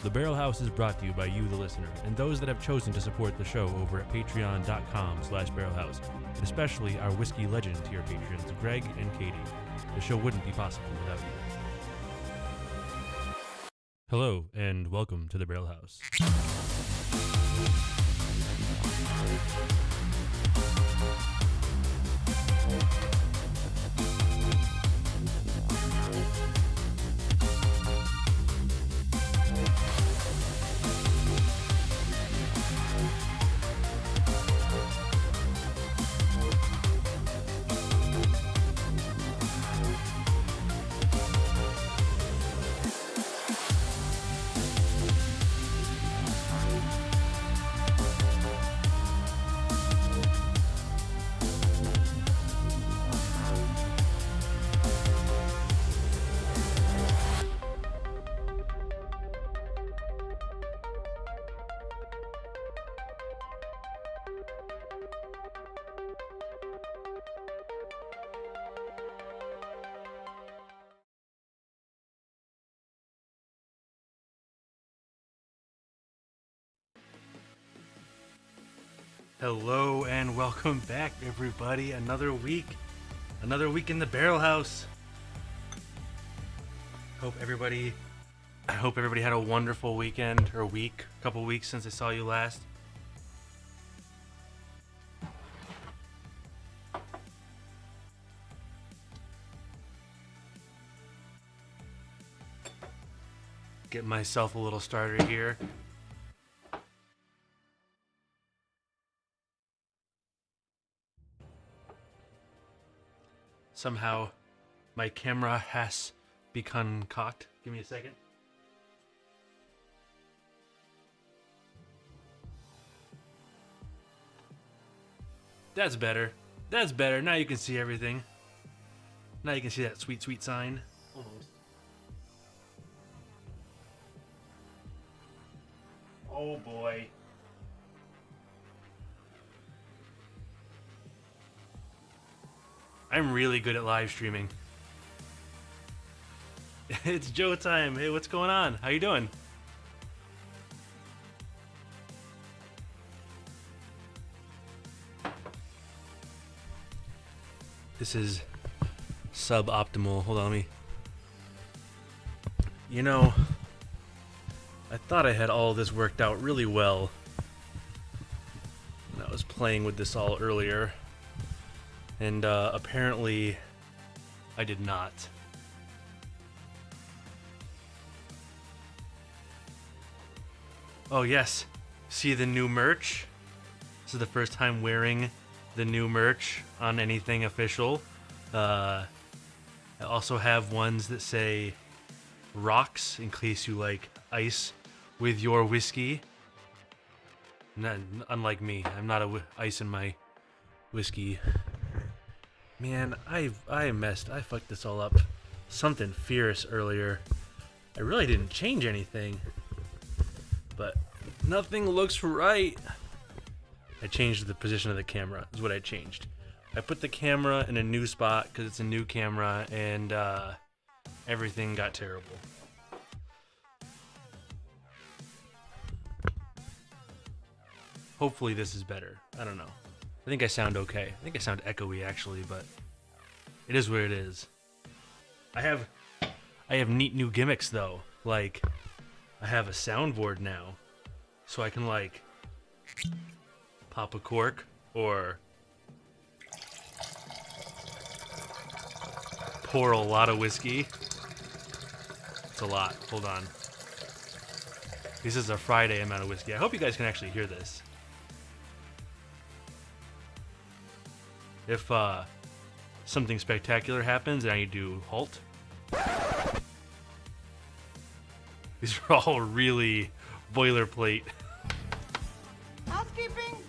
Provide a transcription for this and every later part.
The Barrel House is brought to you by you, the listener, and those that have chosen to support the show over at patreon.com/barrelhouse, and especially our whiskey legend tier patrons, Greg and Katie. The show wouldn't be possible without you. Hello, and welcome to the Barrel House. Hello and welcome back, everybody. Another week in the Barrel House. I hope everybody had a wonderful weekend or week, a couple weeks since I saw you last. Get myself a little starter here. Somehow, my camera has become cocked. Give me a second. That's better. That's better. Now you can see everything. Now you can see that sweet, sweet sign. Almost. Oh boy. I'm really good at live streaming. It's Joe time. Hey, what's going on? How you doing? This is suboptimal. Hold on, let me. You know, I thought I had all this worked out really well. And I was playing with this all earlier. And apparently, I did not. Oh yes, see the new merch? This is the first time wearing the new merch on anything official. I also have ones that say rocks in case you like ice with your whiskey. Unlike me, I'm not ice in my whiskey. Man, I fucked this all up. Something fierce earlier. I really didn't change anything. But nothing looks right. I changed the position of the camera, is what I changed. I put the camera in a new spot because it's a new camera, and everything got terrible. Hopefully this is better. I don't know. I think I sound okay. I think I sound echoey actually, but it is what it is. I have neat new gimmicks though. Like, I have a soundboard now, so I can like pop a cork or pour a lot of whiskey. It's a lot. Hold on. This is a Friday amount of whiskey. I hope you guys can actually hear this. If something spectacular happens and I need to halt. These are all really boilerplate. Housekeeping.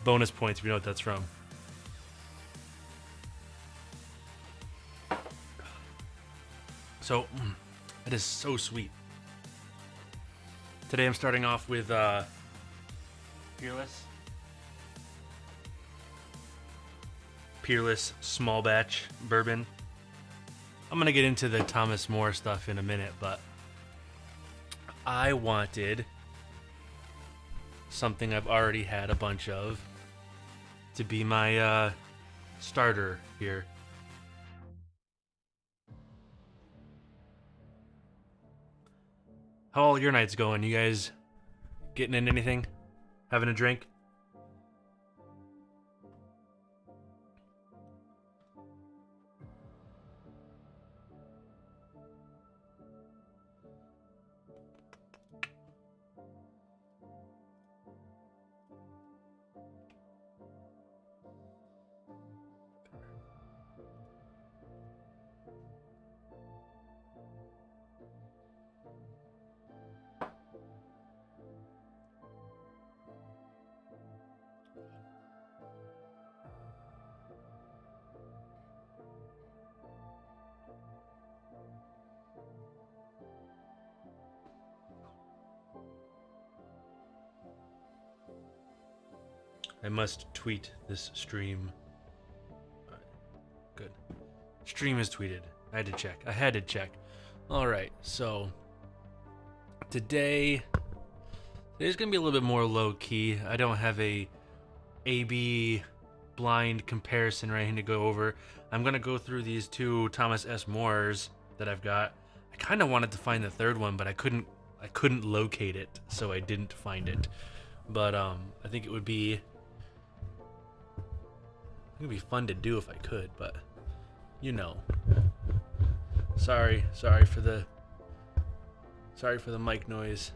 Bonus points if you know what that's from. So, it is so sweet. Today I'm starting off with Peerless small batch bourbon. I'm gonna get into the Thomas More stuff in a minute, but I wanted something I've already had a bunch of to be my starter here. How all your nights going? You guys getting in anything? Having a drink? I must tweet this stream. Alright, good. Stream is tweeted. I had to check. Alright, so today's gonna be a little bit more low-key. I don't have a A/B blind comparison right here to go over. I'm gonna go through these two Thomas S. Moores that I've got. I kind of wanted to find the third one, but I couldn't locate it, so I didn't find it. But I think it would be fun to do if I could, but you know. Sorry for the mic noise.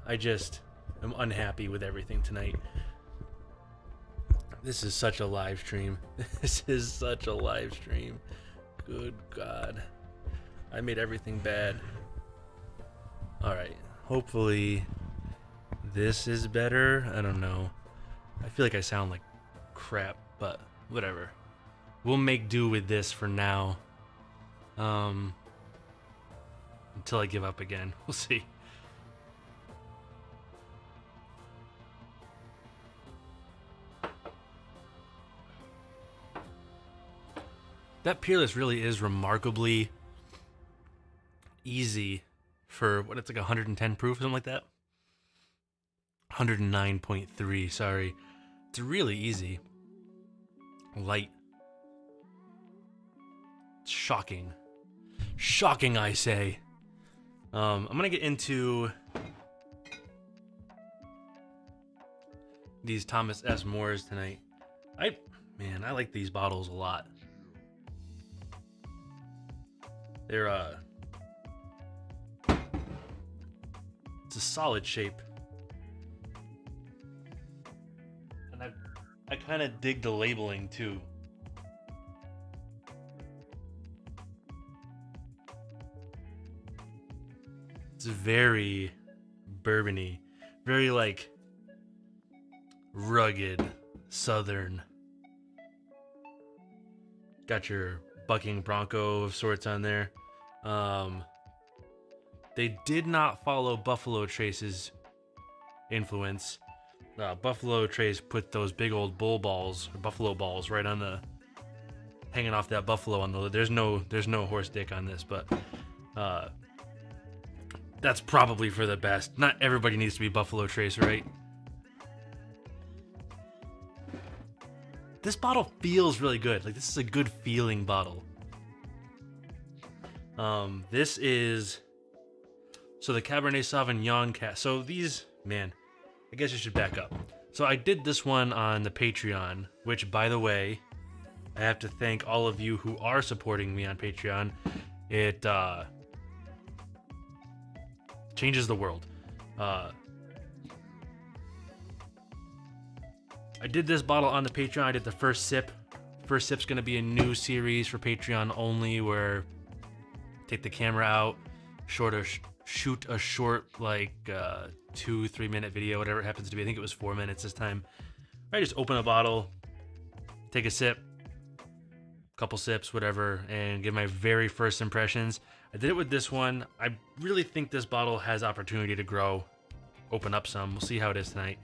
I just am unhappy with everything tonight. This is such a live stream. Good God. I made everything bad. Alright. Hopefully this is better. I don't know. I feel like I sound like crap, but whatever. We'll make do with this for now. Until I give up again. We'll see. That Peerless really is remarkably easy for what, it's like 110 proof, something like that. 109.3, sorry. It's really easy. Light. Shocking. Shocking, I say. I'm gonna get into these Thomas S. Moores tonight. I like these bottles a lot. They're it's a solid shape. And I kind of dig the labeling too. It's very bourbony, very like rugged, southern. Got your bucking bronco of sorts on there. They did not follow Buffalo Trace's influence. Buffalo Trace put those big old bull balls, or buffalo balls, right on the, hanging off that buffalo on the lid. There's no horse dick on this, but that's probably for the best. Not everybody needs to be Buffalo Trace, right? This bottle feels really good. Like, this is a good feeling bottle. This is, so the Cabernet Sauvignon so these, man, I guess I should back up. So I did this one on the Patreon, which, by the way, I have to thank all of you who are supporting me on Patreon. It changes the world. I did this bottle on the Patreon. I did the first sip. First sip's gonna be a new series for Patreon only, where take the camera out, shoot a short, like 2-3 minute video, whatever it happens to be. I think it was 4 minutes this time. I just open a bottle, take a sip, couple sips, whatever, and give my very first impressions. I did it with this one. I really think this bottle has opportunity to grow, open up some. We'll see how it is tonight.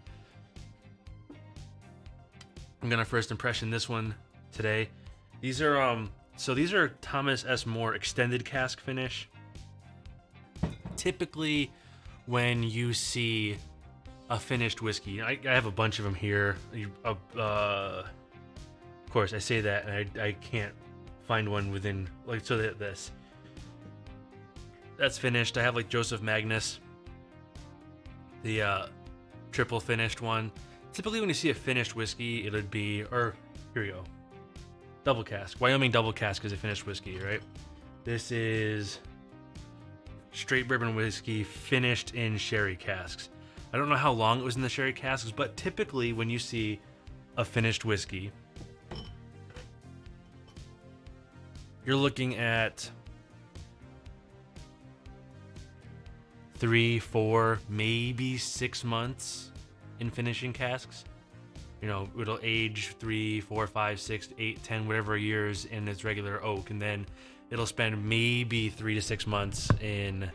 I'm gonna first impression this one today. These are these are Thomas S. Moore extended cask finish. Typically, when you see a finished whiskey. I have a bunch of them here. Of course, I say that, and I can't find one within, like, so that that's finished. I have like Joseph Magnus, the triple finished one. Typically, when you see a finished whiskey, it would be, or here we go, double cask. Wyoming double cask is a finished whiskey, right? This is straight bourbon whiskey finished in sherry casks. I don't know how long it was in the sherry casks, but typically when you see a finished whiskey, you're looking at 3, 4, maybe 6 months in finishing casks. You know, it'll age 3, 4, 5, 6, 8, 10, whatever years in its regular oak, and then it'll spend maybe 3 to 6 months in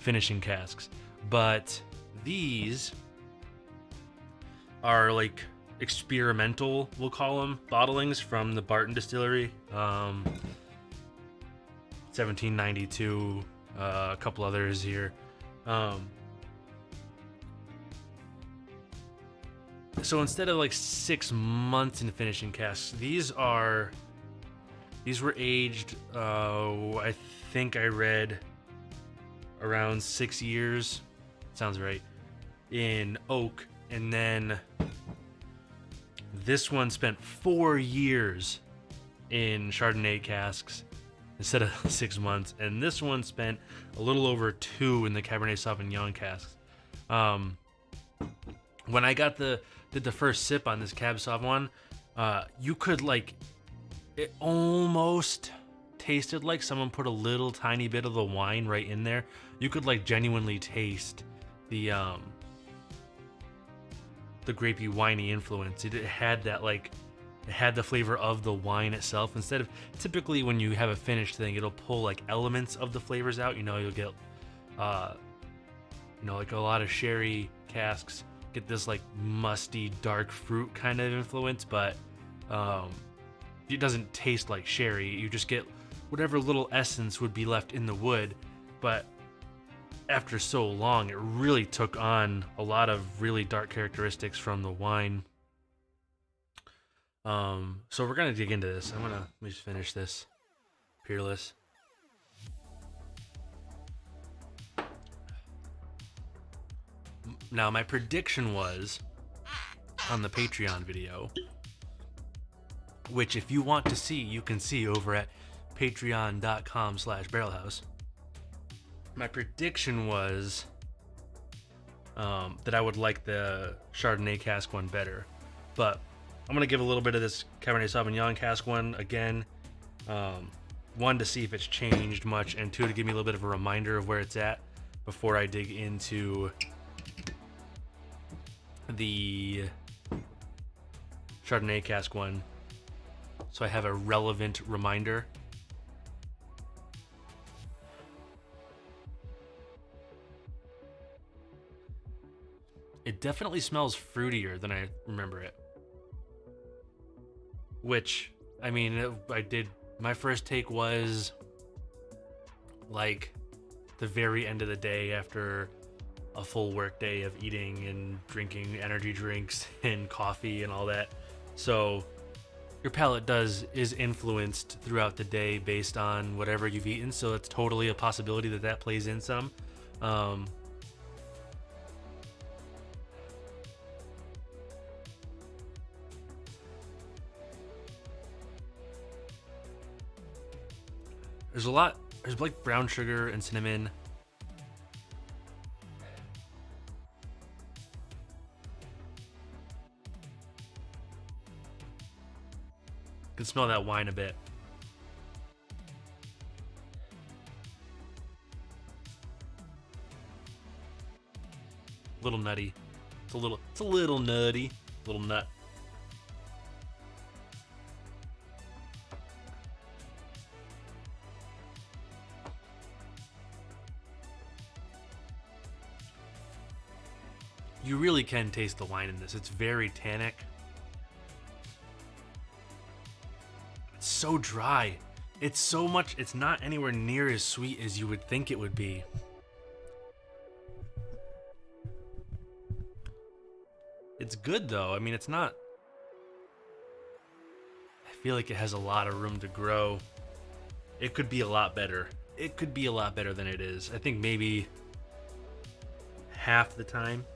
finishing casks. But these are like experimental, we'll call them, bottlings from the Barton Distillery. 1792, a couple others here. So instead of like 6 months in finishing casks, these were aged, I think I read around 6 years, sounds right, in oak. And then this one spent 4 years in Chardonnay casks instead of 6 months. And this one spent a little over 2 in the Cabernet Sauvignon casks. When I did the first sip on this Cab Sauv one, you could, like, it almost tasted like someone put a little tiny bit of the wine right in there. You could, like, genuinely taste the grapey, winey influence. It had that, like, it had the flavor of the wine itself. Instead of, typically when you have a finished thing, it'll pull like elements of the flavors out. You know, you'll get, like a lot of sherry casks get this like musty, dark fruit kind of influence, but it doesn't taste like sherry. You just get whatever little essence would be left in the wood. But after so long, it really took on a lot of really dark characteristics from the wine. So we're gonna dig into this. Let me just finish this. Peerless. Now, my prediction was on the Patreon video, which if you want to see, you can see over at patreon.com/barrelhouse. My prediction was that I would like the Chardonnay cask one better, but I'm going to give a little bit of this Cabernet Sauvignon cask one again. One, to see if it's changed much, and two, to give me a little bit of a reminder of where it's at before I dig into the Chardonnay cask one, so I have a relevant reminder. It definitely smells fruitier than I remember it. Which, I mean, my first take was like the very end of the day after a full work day of eating and drinking energy drinks and coffee and all that. So your palate is influenced throughout the day based on whatever you've eaten. So it's totally a possibility that plays in some. There's like brown sugar and cinnamon. You can smell that wine a bit. A little nutty. It's a little nutty. Little nut. You really can taste the wine in this. It's very tannic. It's so dry. It's not anywhere near as sweet as you would think it would be. It's good though. I mean, it's not. I feel like it has a lot of room to grow. It could be a lot better. It could be a lot better than it is. I think maybe half the time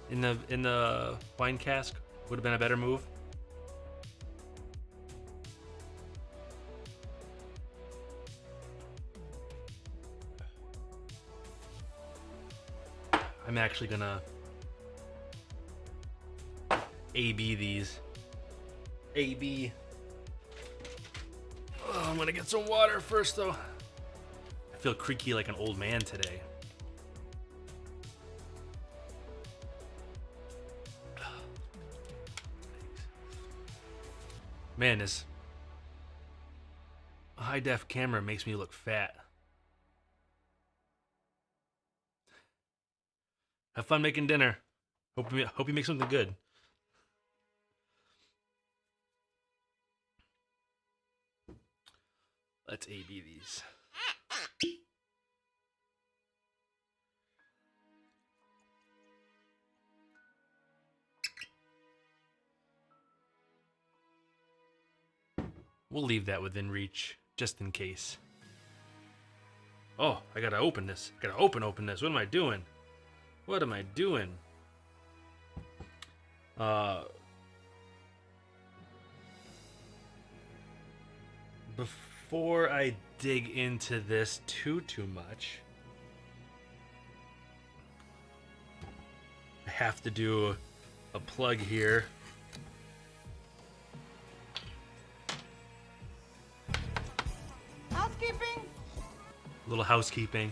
in the wine cask would have been a better move. I'm actually gonna AB these. AB. Oh, I'm gonna get some water first though. I feel creaky like an old man today. Man, this high def camera makes me look fat. Have fun making dinner. Hope you make something good. Let's AB these. We'll leave that within reach, just in case. Oh, I gotta open this. I gotta open this. What am I doing? What am I doing? Before I dig into this too much, I have to do a plug here. Housekeeping. A little housekeeping.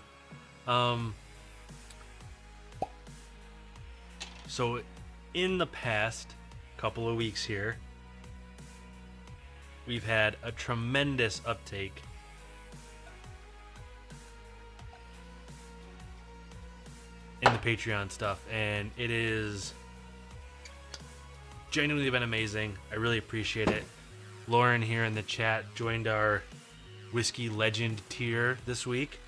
So in the past couple of weeks here, we've had a tremendous uptake in the Patreon stuff, and it is genuinely been amazing. I really appreciate it. Lauren here in the chat joined our Whiskey Legend tier this week,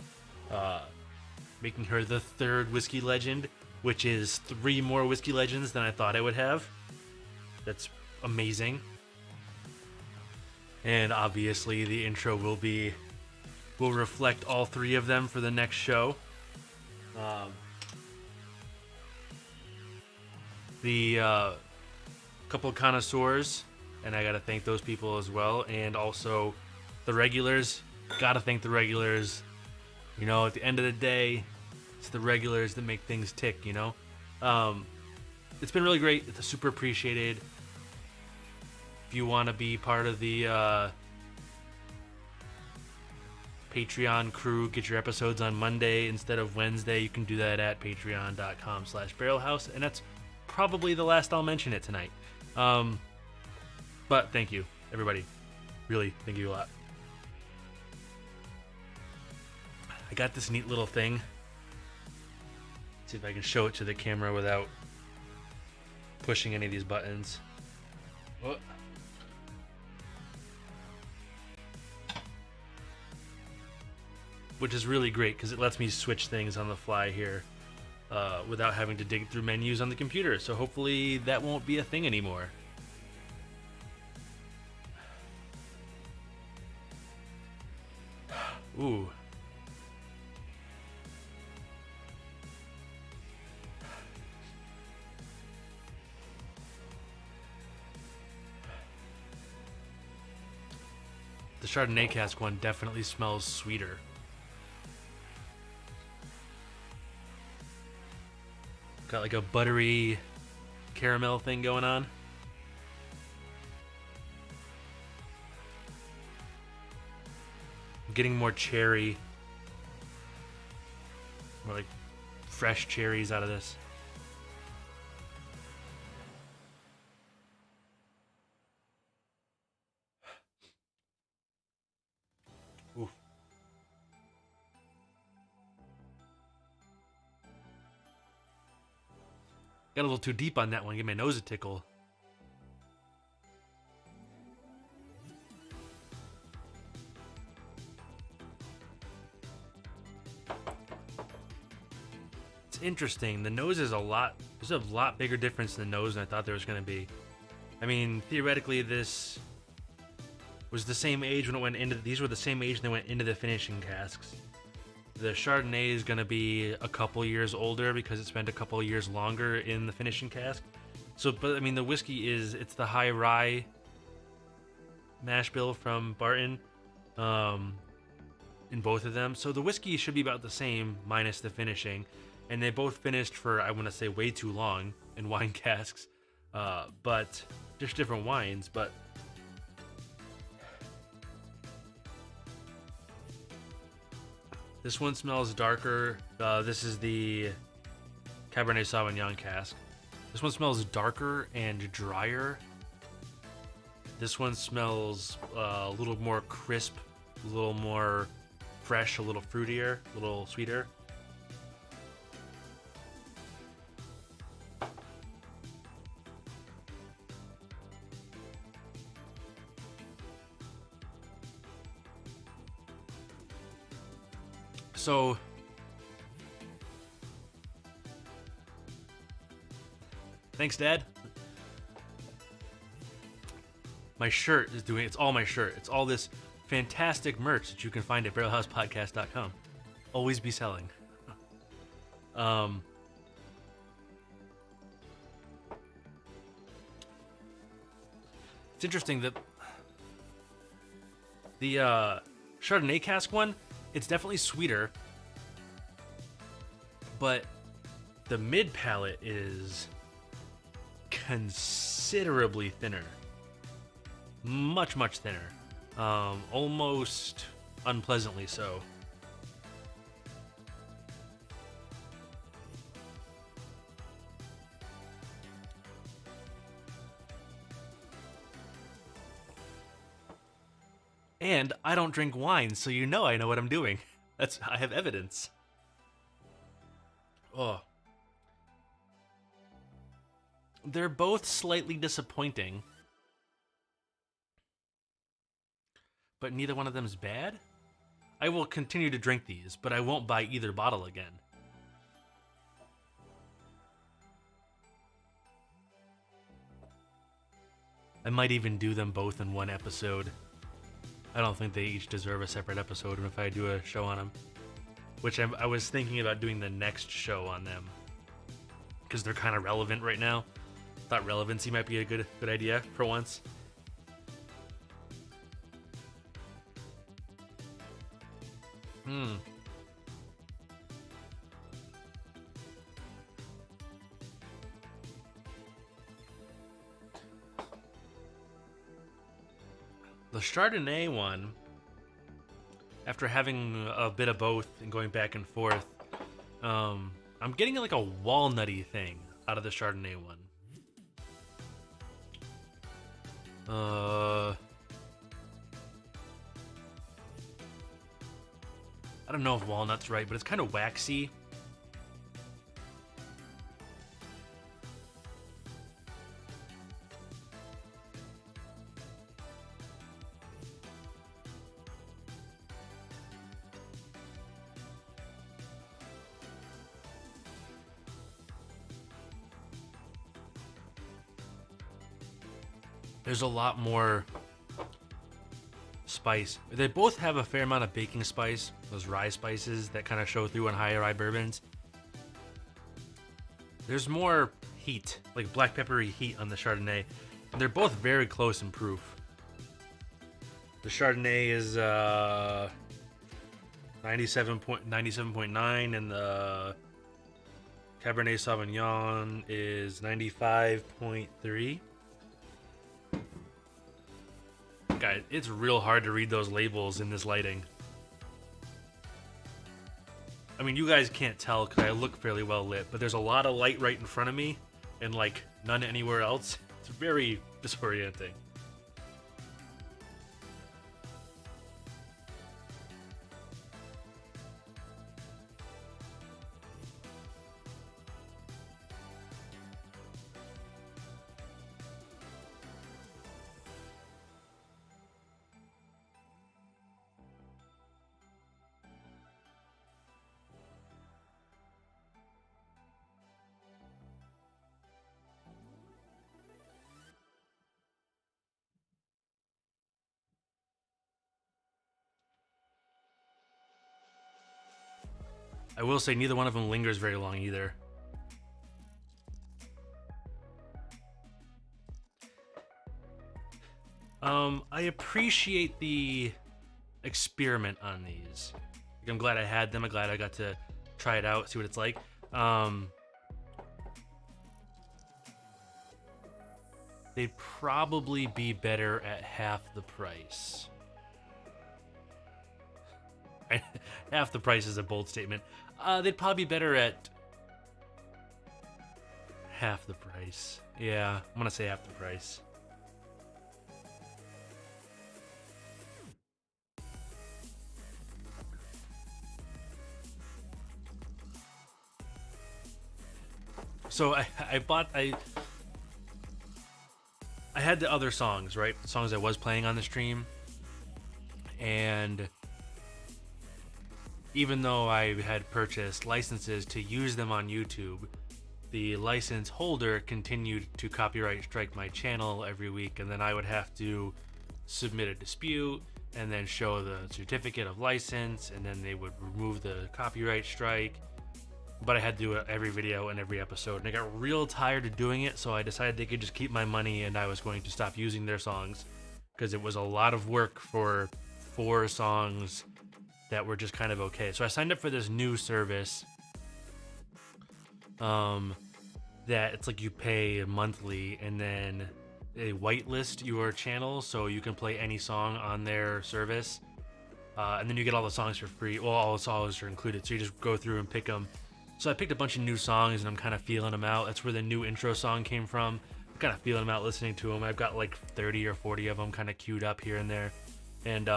making her the third Whiskey Legend, which is 3 more Whiskey Legends than I thought I would have. That's amazing. And obviously the intro will reflect all 3 of them for the next show. The couple of connoisseurs, and I gotta thank those people as well, and also the regulars. Gotta thank the regulars. You know, at the end of the day, it's the regulars that make things tick, you know? It's been really great. It's super appreciated. If you want to be part of the Patreon crew, get your episodes on Monday instead of Wednesday, you can do that at patreon.com/barrelhouse, and that's probably the last I'll mention it tonight. But thank you, everybody. Really, thank you a lot. I got this neat little thing. See if I can show it to the camera without pushing any of these buttons. Oh. Which is really great because it lets me switch things on the fly here without having to dig through menus on the computer. So hopefully that won't be a thing anymore. Ooh. The Chardonnay cask one definitely smells sweeter. Got like a buttery caramel thing going on. I'm getting more cherry. More like fresh cherries out of this. Ooh. Got a little too deep on that one, give my nose a tickle. It's interesting. The nose is there's a lot bigger difference in the nose than I thought there was going to be. I mean, theoretically, this was the same age when it went into, these were the same age when they went into the finishing casks. The Chardonnay is going to be a couple years older because it spent a couple years longer in the finishing cask. So, but I mean, the whiskey it's the high rye mash bill from Barton in both of them. So the whiskey should be about the same minus the finishing. And they both finished for, I want to say, way too long in wine casks. But just different wines. But this one smells darker. This is the Cabernet Sauvignon cask. This one smells darker and drier. This one smells a little more crisp, a little more fresh, a little fruitier, a little sweeter. So thanks, Dad. My shirt is doing, it's all my shirt. It's all this fantastic merch that you can find at barrelhousepodcast.com. Always be selling. It's interesting that the Chardonnay cask one, it's definitely sweeter, but the mid palate is considerably thinner. Much, much thinner. Almost unpleasantly so. And I don't drink wine, so you know I know what I'm doing. I have evidence. Oh. They're both slightly disappointing. But neither one of them is bad. I will continue to drink these, but I won't buy either bottle again. I might even do them both in one episode. I don't think they each deserve a separate episode if I do a show on them. Which I was thinking about doing the next show on them. Because they're kind of relevant right now. Thought relevancy might be a good idea for once. The Chardonnay one, after having a bit of both and going back and forth, I'm getting like a walnutty thing out of the Chardonnay one. I don't know if walnut's right, but it's kind of waxy. There's a lot more spice. They both have a fair amount of baking spice, those rye spices that kind of show through on higher rye bourbons. There's more heat, like black peppery heat on the Chardonnay. And they're both very close in proof. The Chardonnay is 97.9 and the Cabernet Sauvignon is 95.3. Guys, it's real hard to read those labels in this lighting. I mean, you guys can't tell because I look fairly well lit, but there's a lot of light right in front of me and like none anywhere else. It's very disorienting. I will say neither one of them lingers very long either. I appreciate the experiment on these. I'm glad I had them. I'm glad I got to try it out, see what it's like. They'd probably be better at half the price. Half the price is a bold statement. They'd probably be better at half the price. Yeah, I'm gonna say half the price. So I had the other songs, right? The songs I was playing on the stream. And even though I had purchased licenses to use them on YouTube, the license holder continued to copyright strike my channel every week, and then I would have to submit a dispute and then show the certificate of license, and then they would remove the copyright strike. But I had to do it every video and every episode, and I got real tired of doing it, so I decided they could just keep my money and I was going to stop using their songs, because it was a lot of work for 4 songs that were just kind of okay. So I signed up for this new service that it's like you pay monthly and then they whitelist your channel so you can play any song on their service, and then you get all the songs for free. Well, all the songs are included, so you just go through and pick them. So I picked a bunch of new songs and I'm kind of feeling them out. That's where the new intro song came from. I'm kind of feeling them out, listening to them. I've got like 30 or 40 of them kind of queued up here and there. And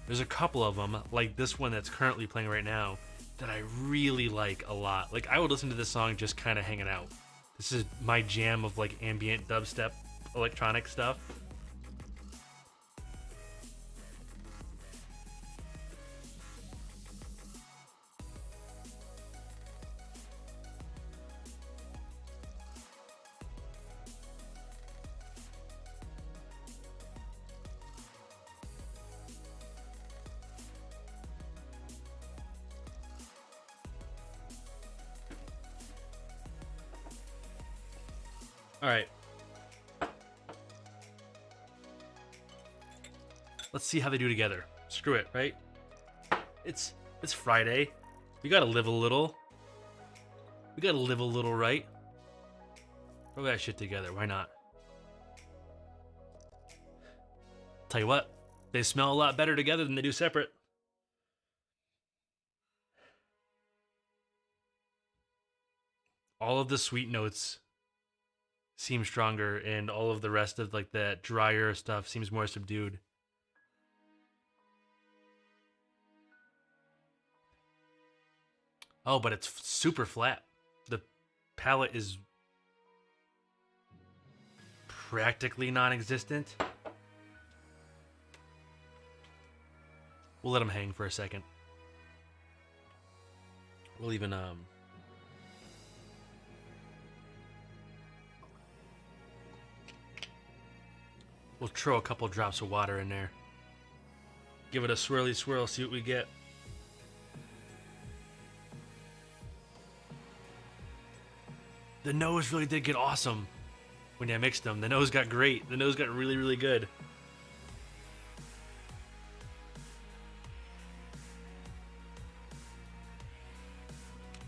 there's a couple of them, like this one that's currently playing right now, that I really like a lot. Like, I would listen to this song just kind of hanging out. This is my jam of like ambient dubstep electronic stuff. All right. Let's see how they do together. Screw it, right? It's Friday. We gotta live a little. We gotta live a little, right? Throw that shit together. Why not? Tell you what, they smell a lot better together than they do separate. All of the sweet notes seem stronger, and all of the rest of like that drier stuff seems more subdued. Oh, but it's super flat. The palette is practically non-existent. We'll let them hang for a second. We'll even we'll throw a couple drops of water in there. Give it a swirly swirl, see what we get. The nose really did get awesome when I mixed them. The nose got great. The nose got really, really good.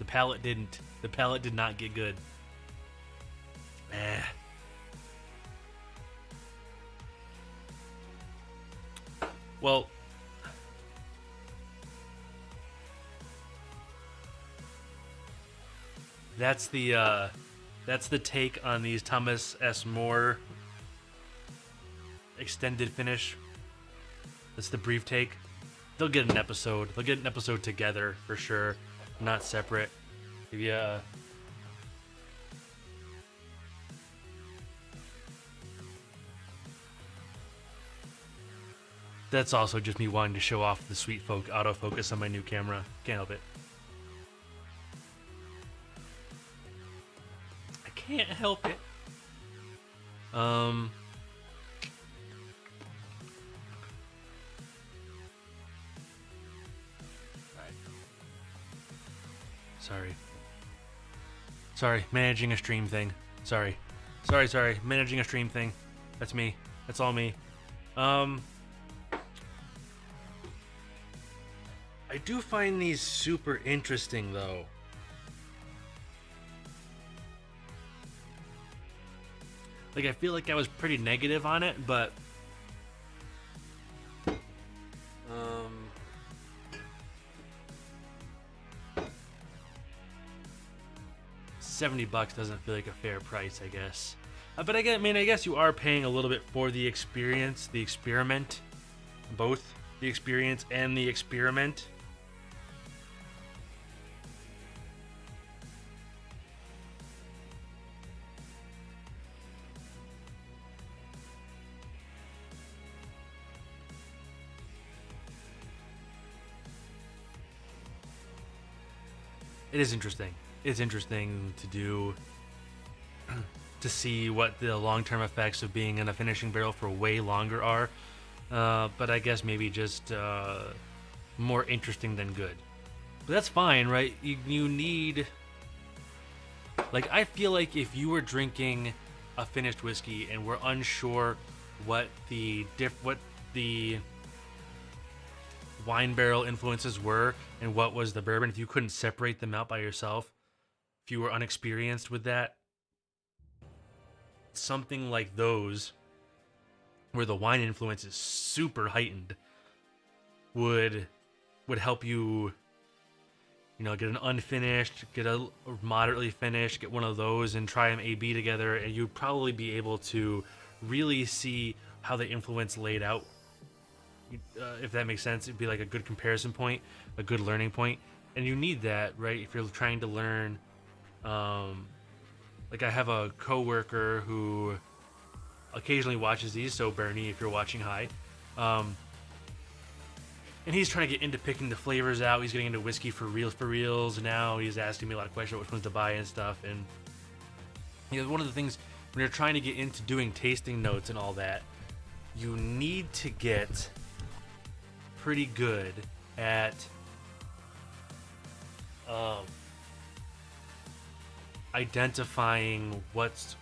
The palate didn't. The palate did not get good. Well, that's the take on these Thomas S. More extended finish. That's the brief take. They'll get an episode. They'll get an episode together for sure, not separate. If you that's also just me wanting to show off the sweet folk autofocus on my new camera. Can't help it. I can't help it. Sorry. Sorry, managing a stream thing. Sorry. Sorry. Managing a stream thing. That's me. That's all me. I do find these super interesting, though. Like, I feel like I was pretty negative on it, but... $70 doesn't feel like a fair price, I guess. But I guess you are paying a little bit for the experience, the experiment. Both the experience and the experiment. It is interesting. It's interesting to do, to see what the long-term effects of being in a finishing barrel for way longer are. But I guess maybe just more interesting than good. But that's fine, right? You need... Like, I feel like if you were drinking a finished whiskey and were unsure what the wine barrel influences were and what was the bourbon, if you couldn't separate them out by yourself, if you were unexperienced with that, something like those, where the wine influence is super heightened, would help you, get an unfinished, get a moderately finished, get one of those and try them A/B together, and you'd probably be able to really see how the influence laid out. If that makes sense, it'd be like a good comparison point, a good learning point, and you need that, right? If you're trying to learn, like I have a coworker who occasionally watches these, so Bernie, if you're watching, hi. And he's trying to get into picking the flavors out. He's getting into whiskey for reals now. He's asking me a lot of questions, which ones to buy and stuff. And one of the things when you're trying to get into doing tasting notes and all that, you need to get pretty good at identifying what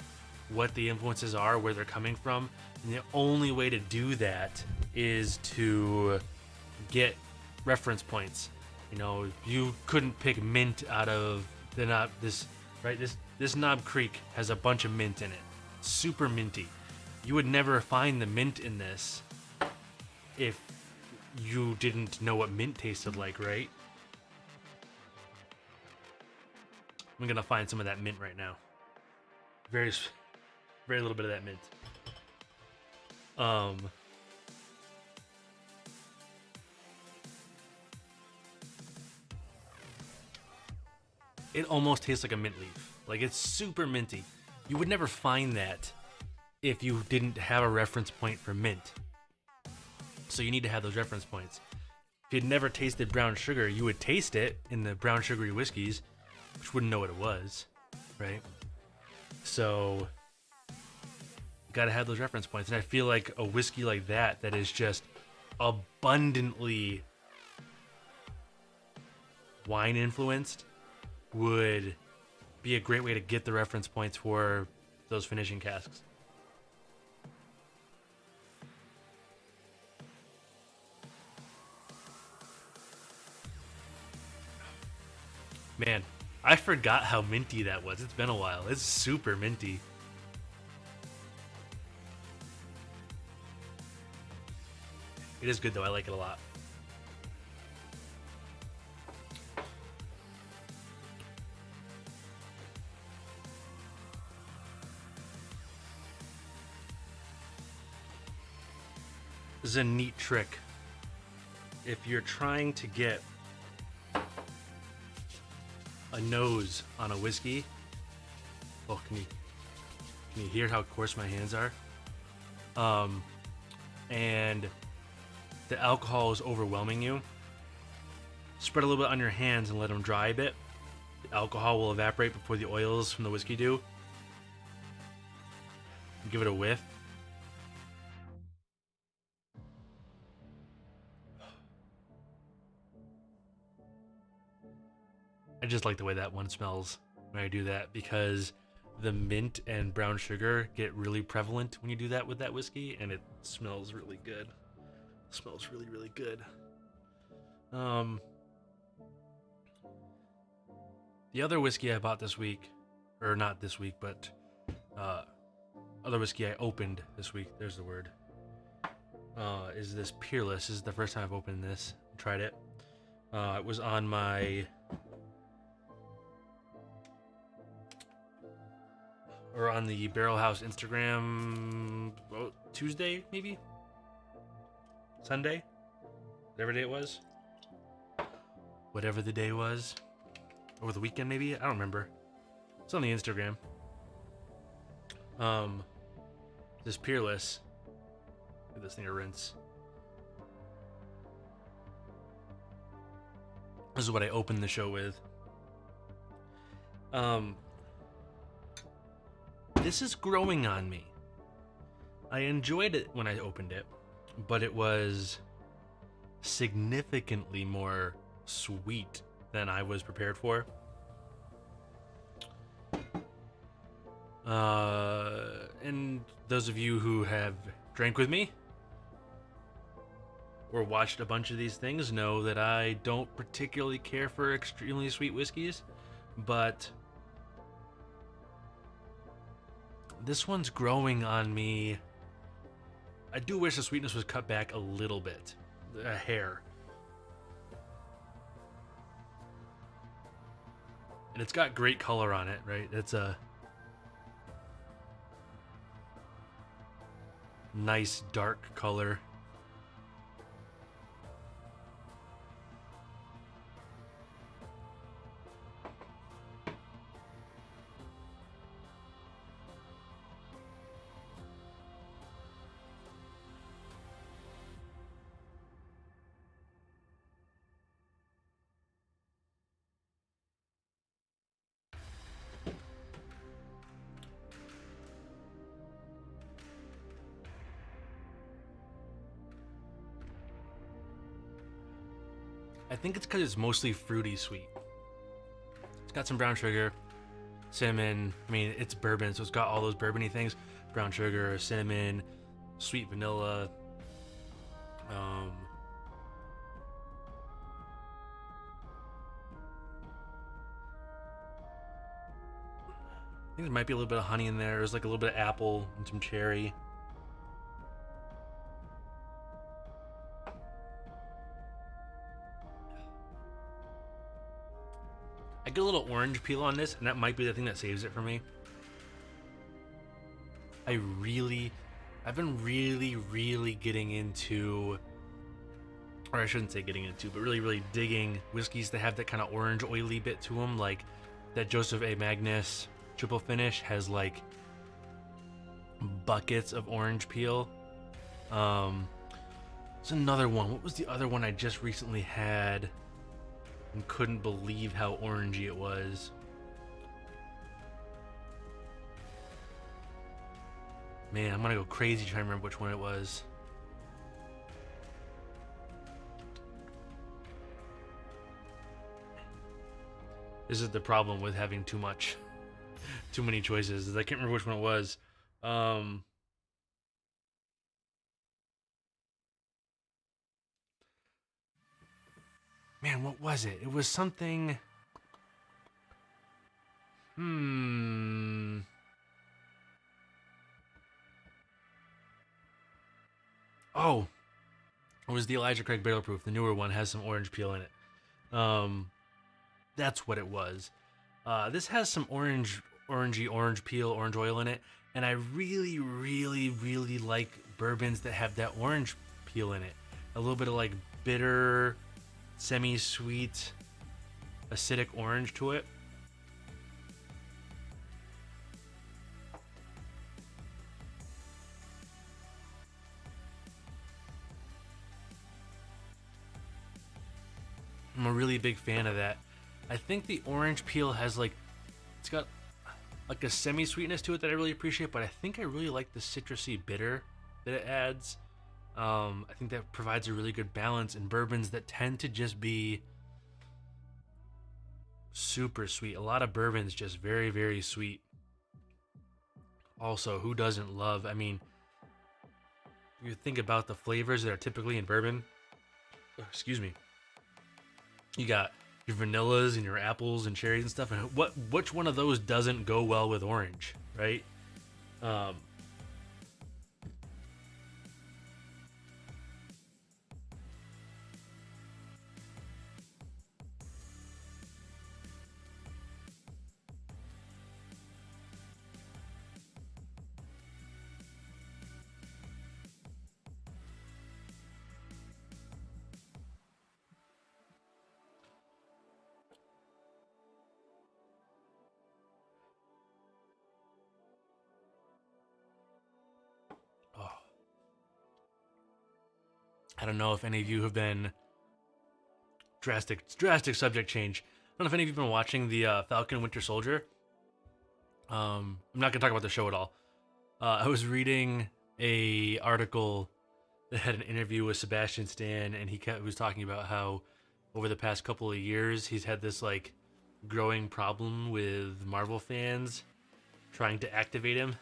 the influences are, where they're coming from, and the only way to do that is to get reference points. You couldn't pick mint out of the knob. This Knob Creek has a bunch of mint in it, super minty. You would never find the mint in this if you didn't know what mint tasted like, right? I'm gonna find some of that mint right now. Very little bit of that mint. It almost tastes like a mint leaf. Like, it's super minty. You would never find that if you didn't have a reference point for mint. So you need to have those reference points. If you'd never tasted brown sugar, you would taste it in the brown sugary whiskeys, which wouldn't know what it was, right? So you gotta have those reference points. And I feel like a whiskey like that is just abundantly wine influenced would be a great way to get the reference points for those finishing casks. Man, I forgot how minty that was. It's been a while. It's super minty. It is good though. I like it a lot. This is a neat trick. If you're trying to get a nose on a whiskey, oh, can you hear how coarse my hands are? And the alcohol is overwhelming you. Spread a little bit on your hands and let them dry a bit. The alcohol will evaporate before the oils from the whiskey do. Give it a whiff. I just like the way that one smells when I do that, because the mint and brown sugar get really prevalent when you do that with that whiskey, and it smells really good. It smells really, really good. The other whiskey I bought this week, or not this week, but other whiskey I opened this week, there's the word, is this Peerless. This is the first time I've opened this, tried it. It was on my, or on the Barrel House Instagram, Tuesday, maybe? Sunday? Whatever day it was. Whatever the day was. Over the weekend, maybe? I don't remember. It's on the Instagram. This Peerless. Give this thing a rinse. This is what I opened the show with. This is growing on me. I enjoyed it when I opened it, but it was significantly more sweet than I was prepared for. And those of you who have drank with me or watched a bunch of these things know that I don't particularly care for extremely sweet whiskeys, but this one's growing on me. I do wish the sweetness was cut back a little bit, a hair. And it's got great color on it, right? It's a nice dark color. I think it's because it's mostly fruity sweet. It's got some brown sugar, cinnamon. I mean, it's bourbon, so it's got all those bourbony things. Brown sugar, cinnamon, sweet vanilla. I think there might be a little bit of honey in there. There's like a little bit of apple and some cherry. I get a little orange peel on this, and that might be the thing that saves it for me. I've been really getting into, or I shouldn't say getting into, but really digging whiskeys that have that kind of orange oily bit to them, like that Joseph A. Magnus triple finish has like buckets of orange peel. It's another one. What was the other one I just recently had and couldn't believe how orangey it was? Man, I'm gonna go crazy trying to remember which one it was. This is the problem with having too many choices, is I can't remember which one it was. Man, what was it? It was something. Oh, it was the Elijah Craig Barrel Proof. The newer one has some orange peel in it. That's what it was. This has some orange peel, orange oil in it, and I really like bourbons that have that orange peel in it. A little bit of like bitter, semi-sweet, acidic orange to it. I'm a really big fan of that. I think the orange peel has like, it's got like a semi-sweetness to it that I really appreciate, but I think I really like the citrusy bitter that it adds. I think that provides a really good balance in bourbons that tend to just be super sweet. A lot of bourbon's just very, very sweet. Also, who doesn't love? I mean, you think about the flavors that are typically in bourbon. Oh, excuse me. You got your vanillas and your apples and cherries and stuff. And which one of those doesn't go well with orange, right? Um, oh, I don't know if any of you have been drastic subject change. I don't know if any of you have been watching the Falcon Winter Soldier. I'm not gonna talk about the show at all. I was reading a article that had an interview with Sebastian Stan, and he was talking about how over the past couple of years he's had this like growing problem with Marvel fans trying to activate him,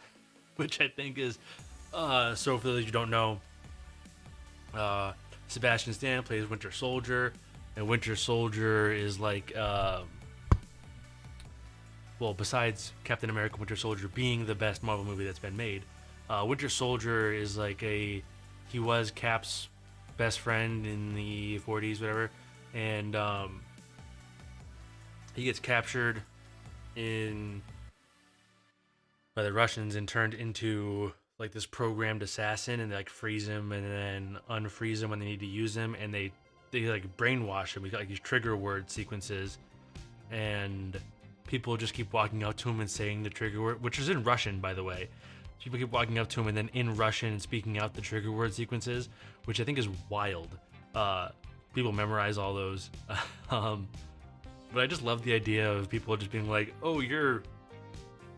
which I think is so. For those you don't know, Sebastian Stan plays Winter Soldier, and Winter Soldier is like well, besides Captain America Winter Soldier being the best Marvel movie that's been made, Winter Soldier is like he was Cap's best friend in the 40s, whatever, and he gets captured by the Russians and turned into like this programmed assassin, and they like freeze him and then unfreeze him when they need to use him, and they like brainwash him. We got like these trigger word sequences, and people just keep walking up to him and saying the trigger word, which is in Russian, by the way. People keep walking up to him and then in Russian and speaking out the trigger word sequences, which I think is wild. People memorize all those. But I just love the idea of people just being like, oh,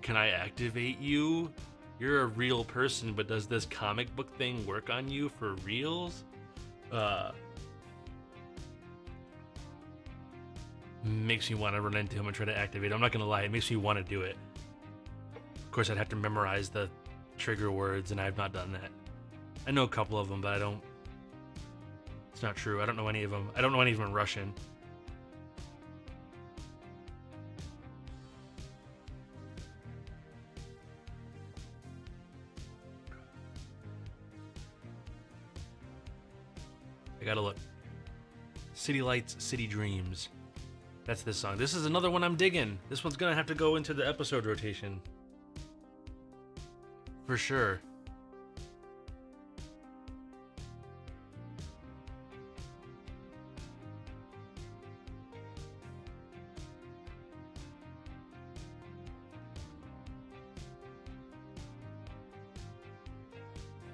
can I activate you? You're a real person, but does this comic book thing work on you for reals? Makes me want to run into him and try to activate him. I'm not gonna lie, it makes me want to do it. Of course, I'd have to memorize the trigger words, and I have not done that. I know a couple of them, but I don't. It's not true. I don't know any of them. I don't know any of them in Russian. I gotta look. City Lights, City Dreams. That's this song. This is another one I'm digging. This one's gonna have to go into the episode rotation. For sure.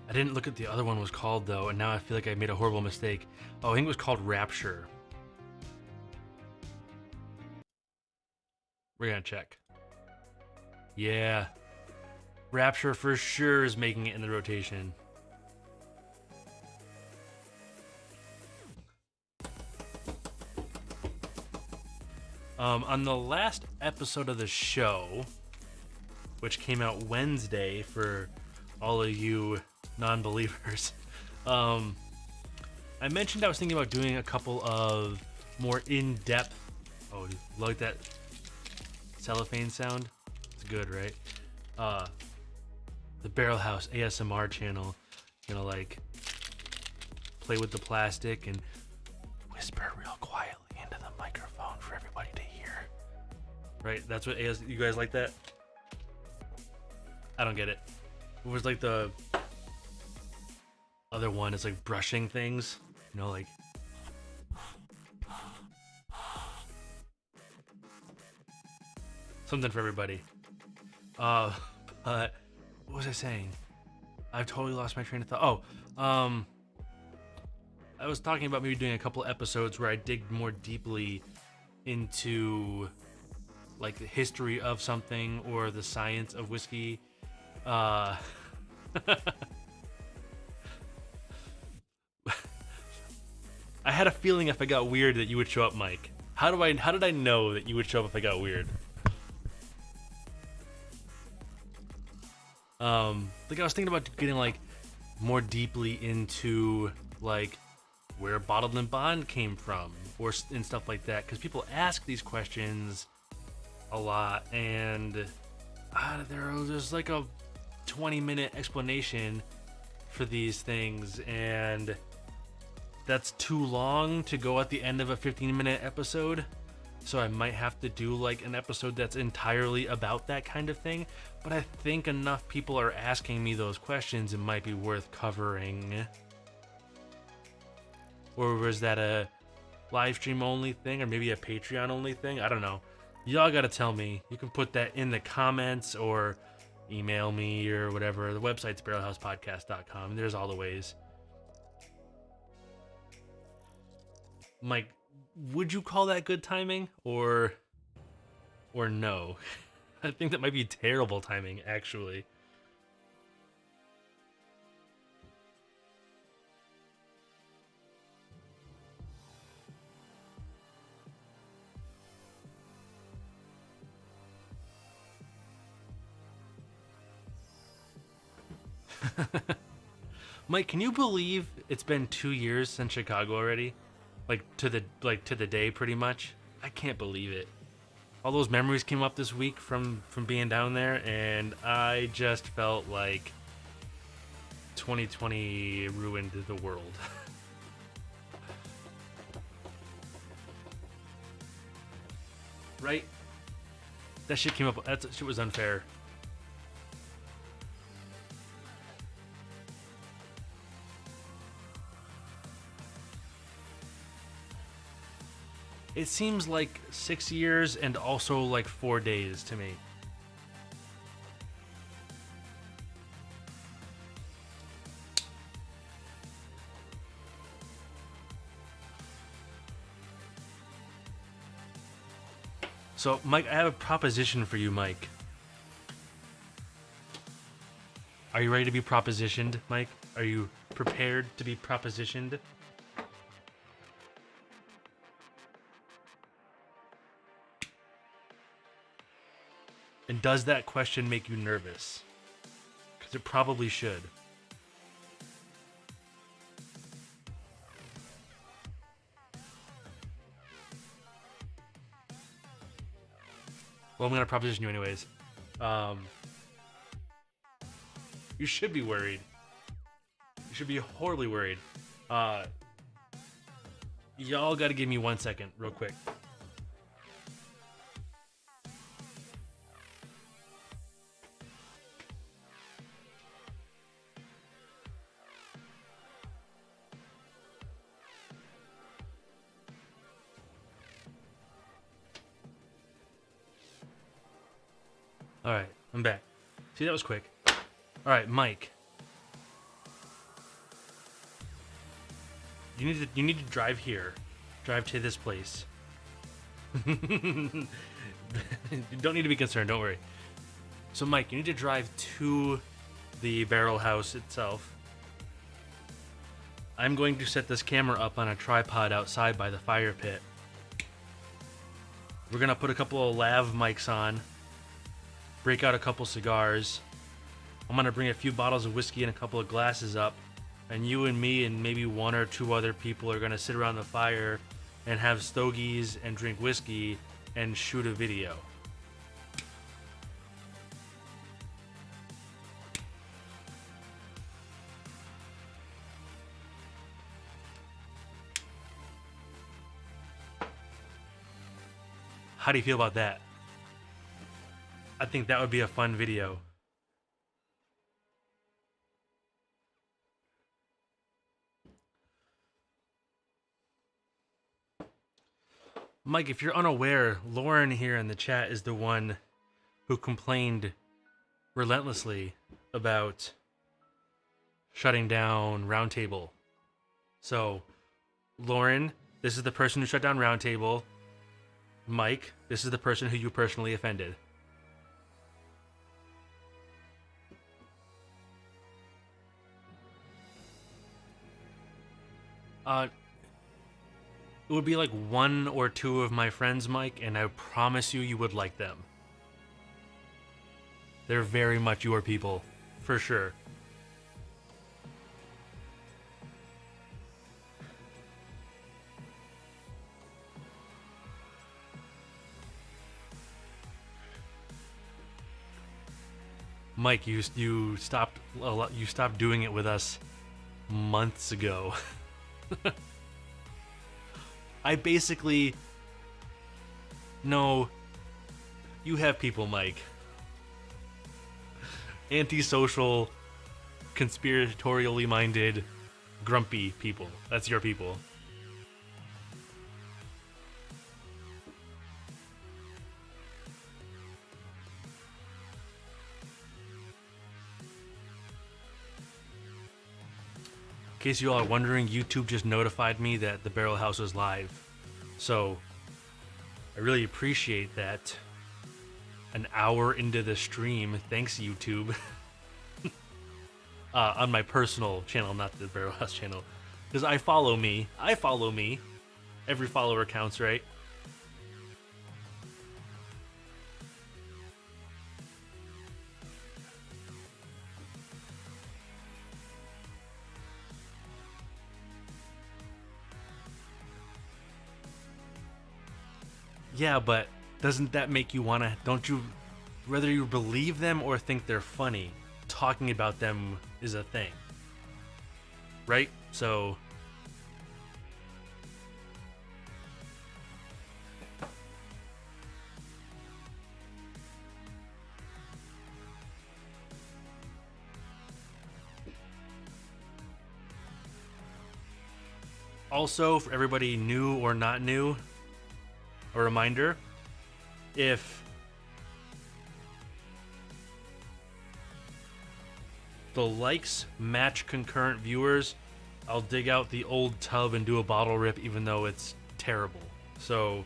I didn't look at the other one was called though, and now I feel like I made a horrible mistake. Oh, I think it was called Rapture. We're gonna check. Yeah. Rapture for sure is making it in the rotation. On the last episode of the show, which came out Wednesday for all of you non-believers, I mentioned I was thinking about doing a couple of more in-depth. Oh, like that cellophane sound? It's good, right? The Barrel House ASMR channel, like play with the plastic and whisper real quietly into the microphone for everybody to hear. Right? That's what you guys like that? I don't get it. It was like the other one is like brushing things, like something for everybody. But what was I saying? I've totally lost my train of thought. I was talking about maybe doing a couple episodes where I dig more deeply into like the history of something or the science of whiskey. I had a feeling if I got weird that you would show up, Mike. How did I know that you would show up if I got weird? Like I was thinking about getting like more deeply into like where Bottled and Bond came from and stuff like that, because people ask these questions a lot, and there's like a 20-minute explanation for these things, and that's too long to go at the end of a 15-minute episode. So I might have to do like an episode that's entirely about that kind of thing. But I think enough people are asking me those questions, it might be worth covering. Or was that a live stream only thing, or maybe a Patreon only thing? I don't know. Y'all gotta tell me. You can put that in the comments or email me or whatever. The website's barrelhousepodcast.com. There's all the ways. Mike, would you call that good timing or no? I think that might be terrible timing, actually. Mike, can you believe it's been 2 years since Chicago already? Like to the day, pretty much. I can't believe it. All those memories came up this week from being down there, and I just felt like 2020 ruined the world. Right? That shit came up. That shit was unfair. It seems like 6 years and also like 4 days to me. So, Mike, I have a proposition for you, Mike. Are you ready to be propositioned, Mike? Are you prepared to be propositioned? And does that question make you nervous? Because it probably should. Well, I'm going to proposition you anyways. You should be worried. You should be horribly worried. Y'all got to give me 1 second, real quick. Alright, I'm back. See, that was quick. Alright, Mike. You need to drive here. Drive to this place. You don't need to be concerned, don't worry. So, Mike, you need to drive to the barrel house itself. I'm going to set this camera up on a tripod outside by the fire pit. We're going to put a couple of lav mics on. Break out a couple cigars. I'm gonna bring a few bottles of whiskey and a couple of glasses up, and you and me and maybe 1 or 2 other people are gonna sit around the fire and have stogies and drink whiskey and shoot a video. How do you feel about that? I think that would be a fun video. Mike, if you're unaware, Lauren here in the chat is the one who complained relentlessly about shutting down Roundtable. So, Lauren, this is the person who shut down Roundtable. Mike, this is the person who you personally offended. It would be like one or two of my friends, Mike, and I promise you, you would like them. They're very much your people, for sure. Mike, you stopped doing it with us months ago. I basically no. You have people, Mike. Antisocial, conspiratorially minded, grumpy people. That's your people. In case you all are wondering, YouTube just notified me that the Barrel House was live. So, I really appreciate that. An hour into the stream, thanks YouTube. On my personal channel, not the Barrel House channel. Because I follow me. Every follower counts, right? Yeah, but doesn't that make you wanna, don't you, whether you believe them or think they're funny, talking about them is a thing. Right? So also, for everybody new or not new, a reminder, if the likes match concurrent viewers, I'll dig out the old tub and do a bottle rip even though it's terrible. So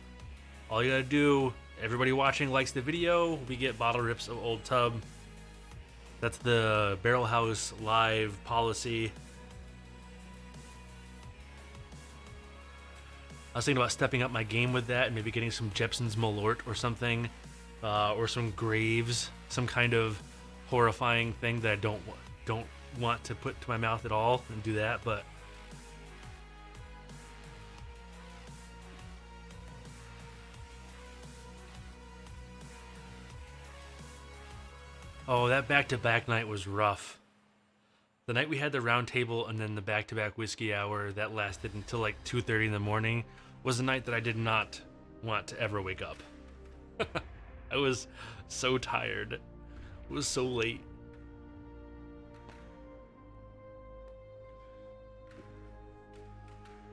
all you gotta do, everybody watching likes the video, we get bottle rips of old tub. That's the Barrel House live policy. I was thinking about stepping up my game with that and maybe getting some Jepson's Malort or something, or some Graves, some kind of horrifying thing that I don't want to put to my mouth at all, and do that. But oh, that back-to-back night was rough. The night we had the round table and then the back-to-back whiskey hour that lasted until like 2:30 in the morning was a night that I did not want to ever wake up. I was so tired. It was so late.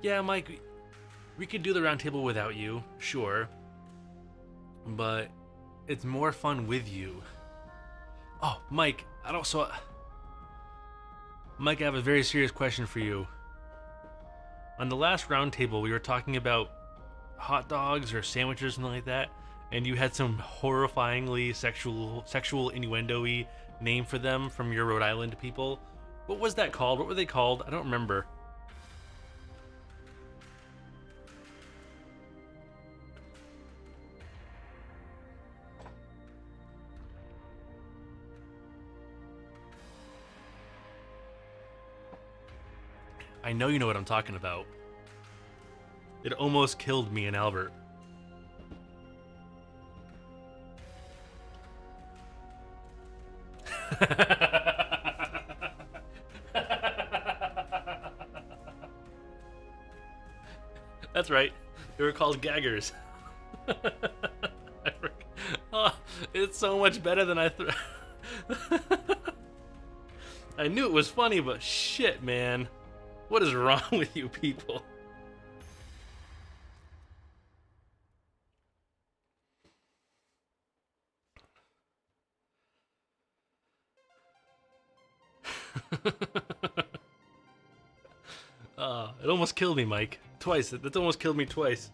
Yeah, Mike, we could do the round table without you, sure. But it's more fun with you. Oh, Mike, Mike, I have a very serious question for you. On the last round table, we were talking about hot dogs or sandwiches or something like that, and you had some horrifyingly sexual innuendo-y name for them from your Rhode Island people. What was that called? What were they called? I don't remember. I know you know what I'm talking about. It almost killed me and Albert. That's right. They were called gaggers. Oh, it's so much better than I thought. I knew it was funny, but shit, man. What is wrong with you people? It almost killed me, Mike. Twice. That's almost killed me twice.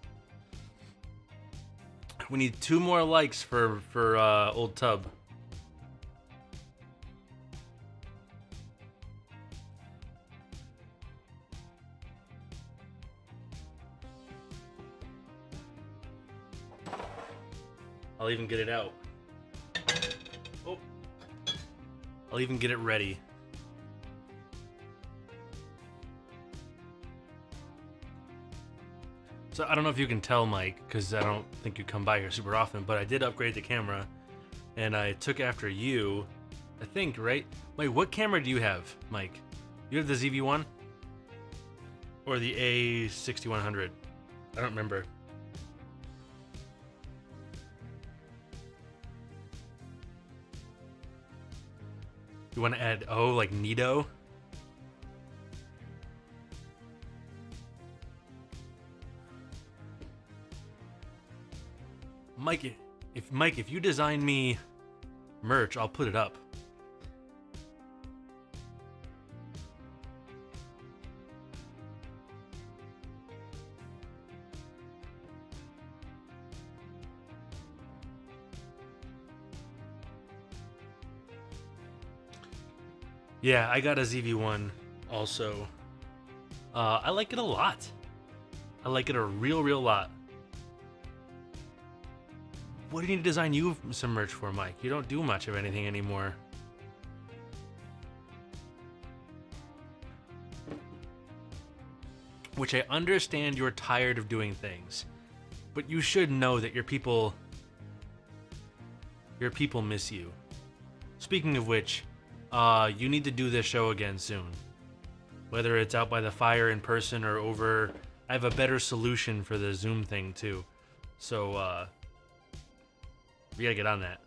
We need 2 more likes for Old Tub. I'll even get it out. Oh. I'll even get it ready. So I don't know if you can tell, Mike, because I don't think you come by here super often, but I did upgrade the camera, and I took after you, I think, right? Wait, what camera do you have, Mike? You have the ZV-1? Or the A6100? I don't remember. You want to add, oh, like Nito? Mike, if you design me merch, I'll put it up. Yeah, I got a ZV-1 also. I like it a lot. I like it a real lot. What do you need to design you some merch for, Mike? You don't do much of anything anymore. Which I understand you're tired of doing things, but you should know that your people miss you. Speaking of which, you need to do this show again soon. Whether it's out by the fire in person or over, I have a better solution for the Zoom thing too. So, we gotta get on that.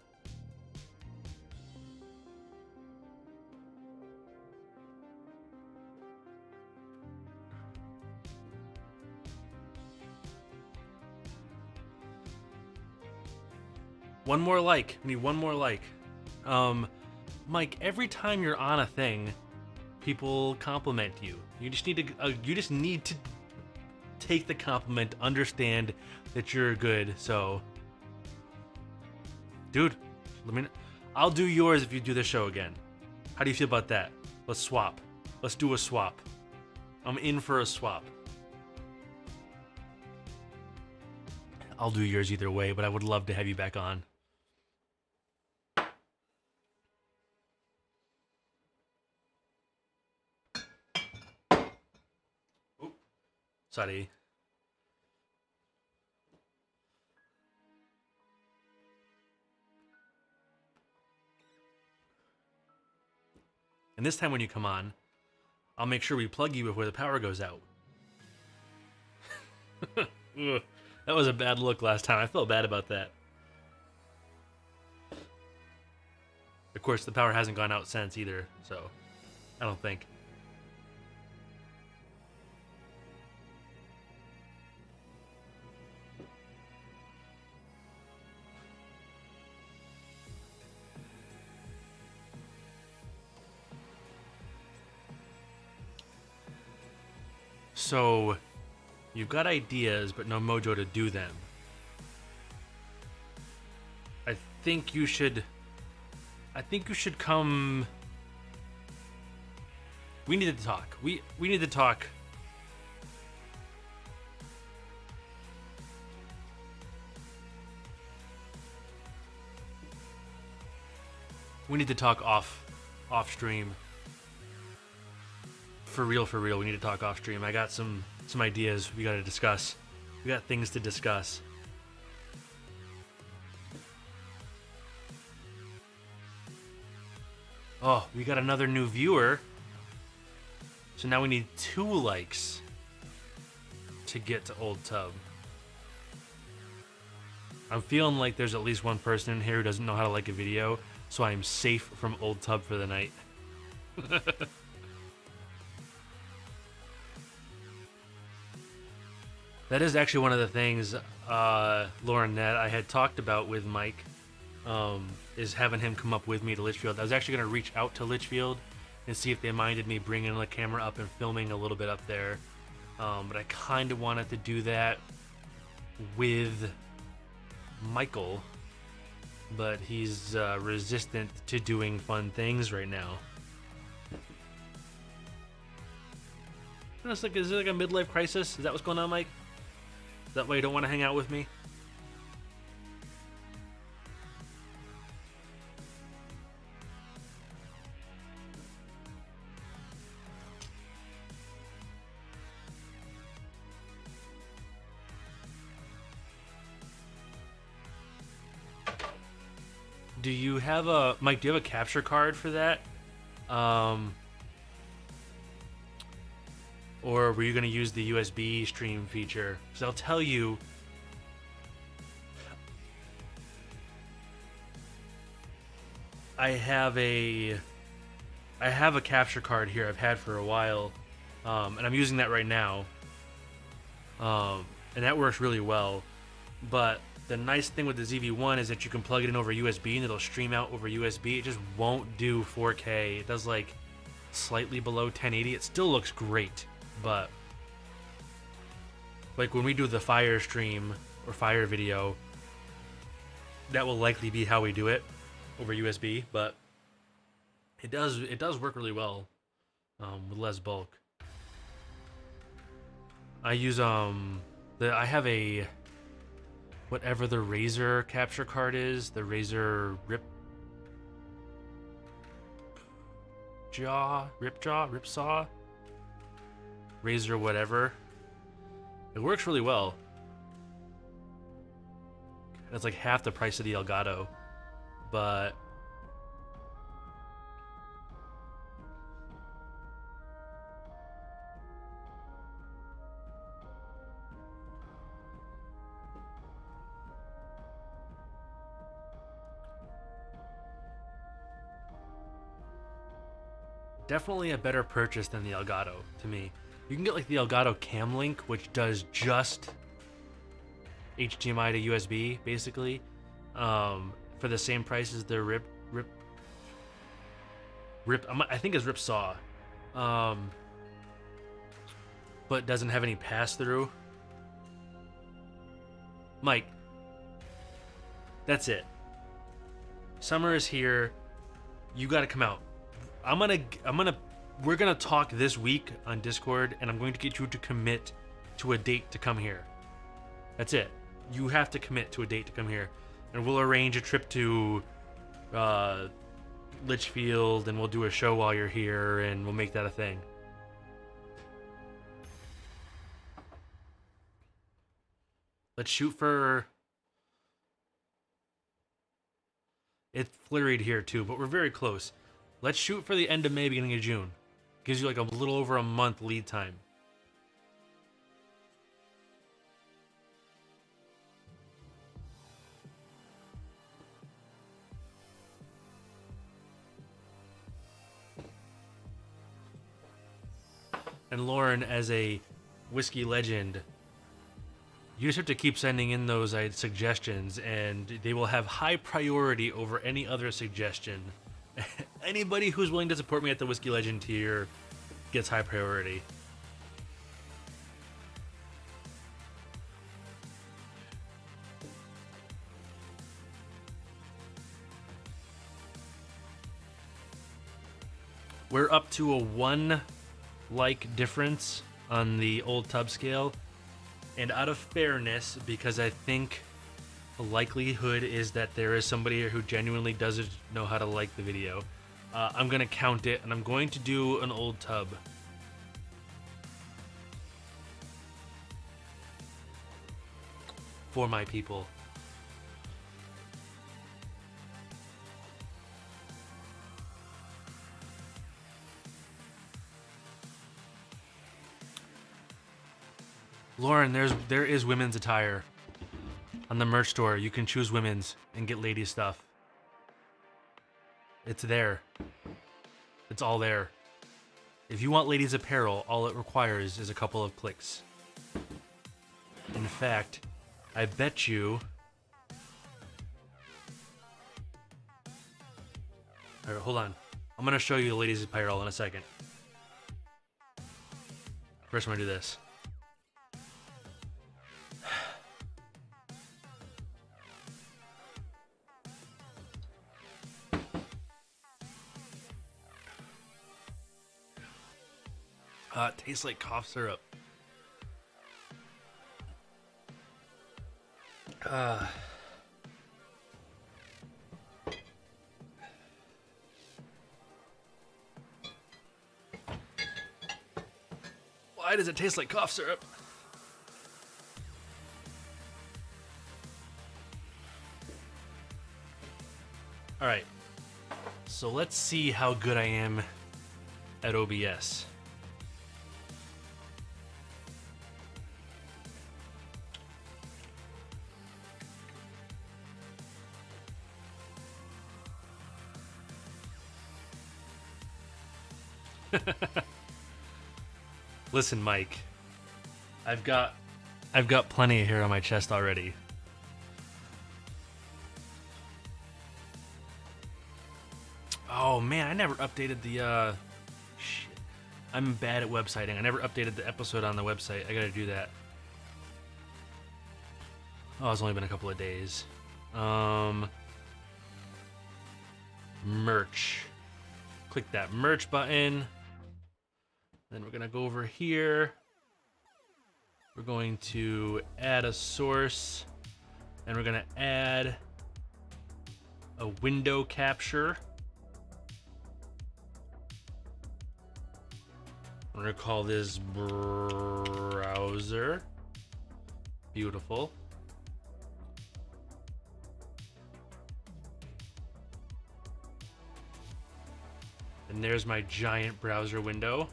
One more like. We need one more like. Mike, every time you're on a thing, people compliment you. You just need to take the compliment, understand that you're good. So, dude, I'll do yours if you do the show again. How do you feel about that? Let's swap. Let's do a swap. I'm in for a swap. I'll do yours either way, but I would love to have you back on. Oop. Sorry. And this time when you come on, I'll make sure we plug you before the power goes out. That was a bad look last time. I felt bad about that. Of course, the power hasn't gone out since either, so I don't think. So, you've got ideas, but no mojo to do them. I think you should come. We need to talk. We need to talk. We need to talk off stream. For real, we need to talk off stream. I got some ideas we got to discuss. We got things to discuss. Oh, we got another new viewer. So now we need 2 likes to get to Old Tub. I'm feeling like there's at least one person in here who doesn't know how to like a video, so I'm safe from Old Tub for the night. That is actually one of the things, Lauren, that I had talked about with Mike, is having him come up with me to Litchfield. I was actually going to reach out to Litchfield and see if they minded me bringing the camera up and filming a little bit up there. But I kind of wanted to do that with Michael, but he's resistant to doing fun things right now. Is it like a midlife crisis? Is that what's going on, Mike? Is that why you don't want to hang out with me? Do you have a Mike? Do you have a capture card for that? Or were you going to use the USB stream feature? Because I'll tell you, I have a capture card here I've had for a while, and I'm using that right now, and that works really well. But the nice thing with the ZV-1 is that you can plug it in over USB and it'll stream out over USB. It just won't do 4K. It does like slightly below 1080. It still looks great, but like when we do the Fire stream or Fire video, that will likely be how we do it over USB. But it does work really well with less bulk. I use I have a whatever the Razer capture card is, the Razer Ripsaw, Razer whatever. It works really well. It's like half the price of the Elgato, but definitely a better purchase than the Elgato to me. You can get like the Elgato Cam Link, which does just HDMI to USB basically, for the same price as the Rip. I think it's Ripsaw, but doesn't have any pass through. Mike, that's it. Summer is here. You got to come out. We're gonna talk this week on Discord, and I'm going to get you to commit to a date to come here. That's it. You have to commit to a date to come here, and we'll arrange a trip to Litchfield, and we'll do a show while you're here, and we'll make that a thing. Let's shoot for... It's flurried here too, but we're very close. Let's shoot for the end of May, beginning of June. Gives you like a little over a month lead time. And Lauren, as a whiskey legend, you just have to keep sending in those suggestions, and they will have high priority over any other suggestion. Anybody who's willing to support me at the Whiskey Legend tier gets high priority. We're up to a 1 like difference on the old tub scale, and out of fairness, because I think the likelihood is that there is somebody here who genuinely doesn't know how to like the video, I'm gonna count it, and I'm going to do an old tub. For my people. Lauren, there is women's attire. On the merch store, you can choose women's and get ladies stuff. It's there. It's all there. If you want ladies apparel, all it requires is a couple of clicks. In fact, I bet you... Alright, hold on. I'm gonna show you the ladies apparel in a second. First, I'm gonna do this. It tastes like cough syrup. Why does it taste like cough syrup? All right. So let's see how good I am at OBS. Listen, Mike. I've got plenty of hair on my chest already. Oh man, I never updated the shit. I'm bad at websiting. I never updated the episode on the website. I gotta do that. Oh, it's only been a couple of days. Merch. Click that merch button. Then we're gonna go over here. We're going to add a source, and we're gonna add a window capture. I'm gonna call this browser. Beautiful. And there's my giant browser window.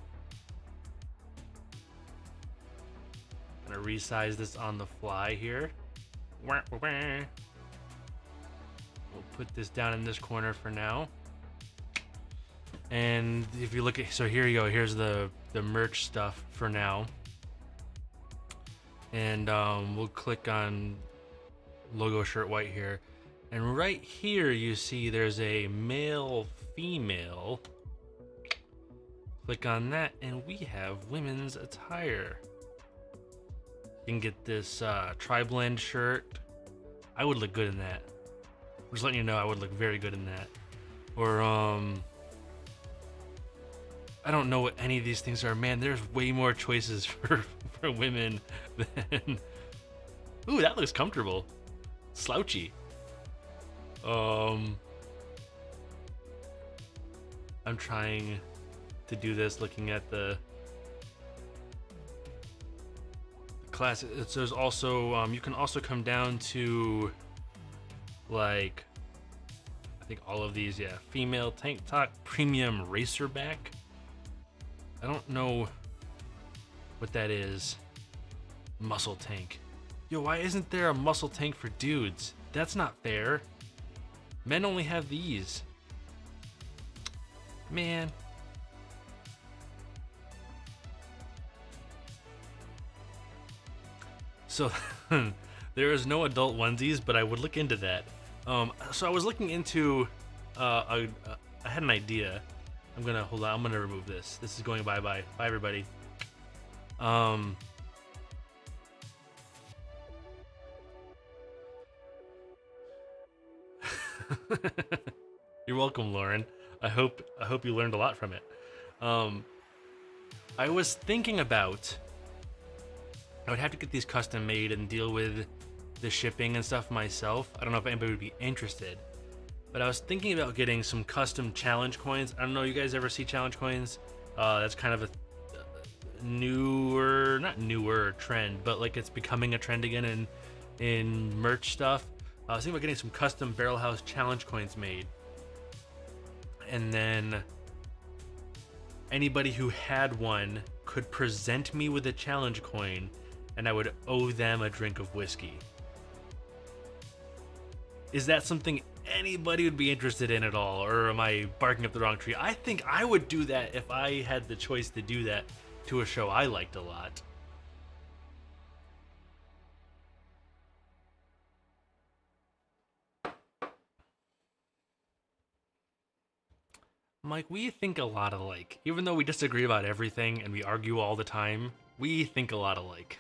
I'm gonna resize this on the fly here. We'll put this down in this corner for now. And if you look at, so here you go, here's the merch stuff for now. And we'll click on logo shirt white here. And right here you see there's a male female. Click on that and we have women's attire. You can get this tri-blend shirt. I would look good in that. I'm just letting you know I would look very good in that. Or I don't know what any of these things are. Man, there's way more choices for women than... Ooh, that looks comfortable. Slouchy. I'm trying to do this looking at the class. There's also, you can also come down to, like, I think all of these, yeah. Female tank top, premium racerback. I don't know what that is. Muscle tank. Yo, why isn't there a muscle tank for dudes? That's not fair. Men only have these. Man. So there is no adult onesies, but I would look into that. So I was looking into, I had an idea. Hold on, I'm gonna remove this. This is going bye-bye. Bye, everybody. You're welcome, Lauren. I hope you learned a lot from it. I was thinking about, I would have to get these custom made and deal with the shipping and stuff myself. I don't know if anybody would be interested, but I was thinking about getting some custom challenge coins. I don't know, you guys ever see challenge coins? That's kind of a not newer trend, but like it's becoming a trend again in merch stuff. I was thinking about getting some custom Barrel House challenge coins made. And then anybody who had one could present me with a challenge coin and I would owe them a drink of whiskey. Is that something anybody would be interested in at all? Or am I barking up the wrong tree? I think I would do that if I had the choice to do that to a show I liked a lot. Mike, we think a lot alike. Even though we disagree about everything and we argue all the time, we think a lot alike.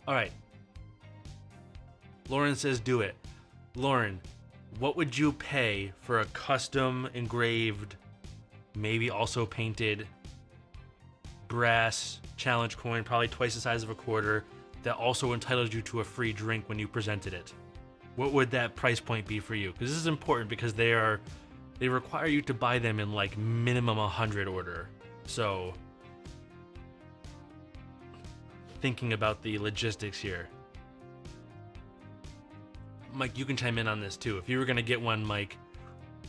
Alright. Lauren says do it. Lauren, what would you pay for a custom engraved, maybe also painted, brass challenge coin, probably twice the size of a quarter, that also entitles you to a free drink when you presented it? What would that price point be for you? Because this is important because they require you to buy them in like minimum 100 order. So thinking about the logistics here. Mike, you can chime in on this too. If you were gonna get one, Mike,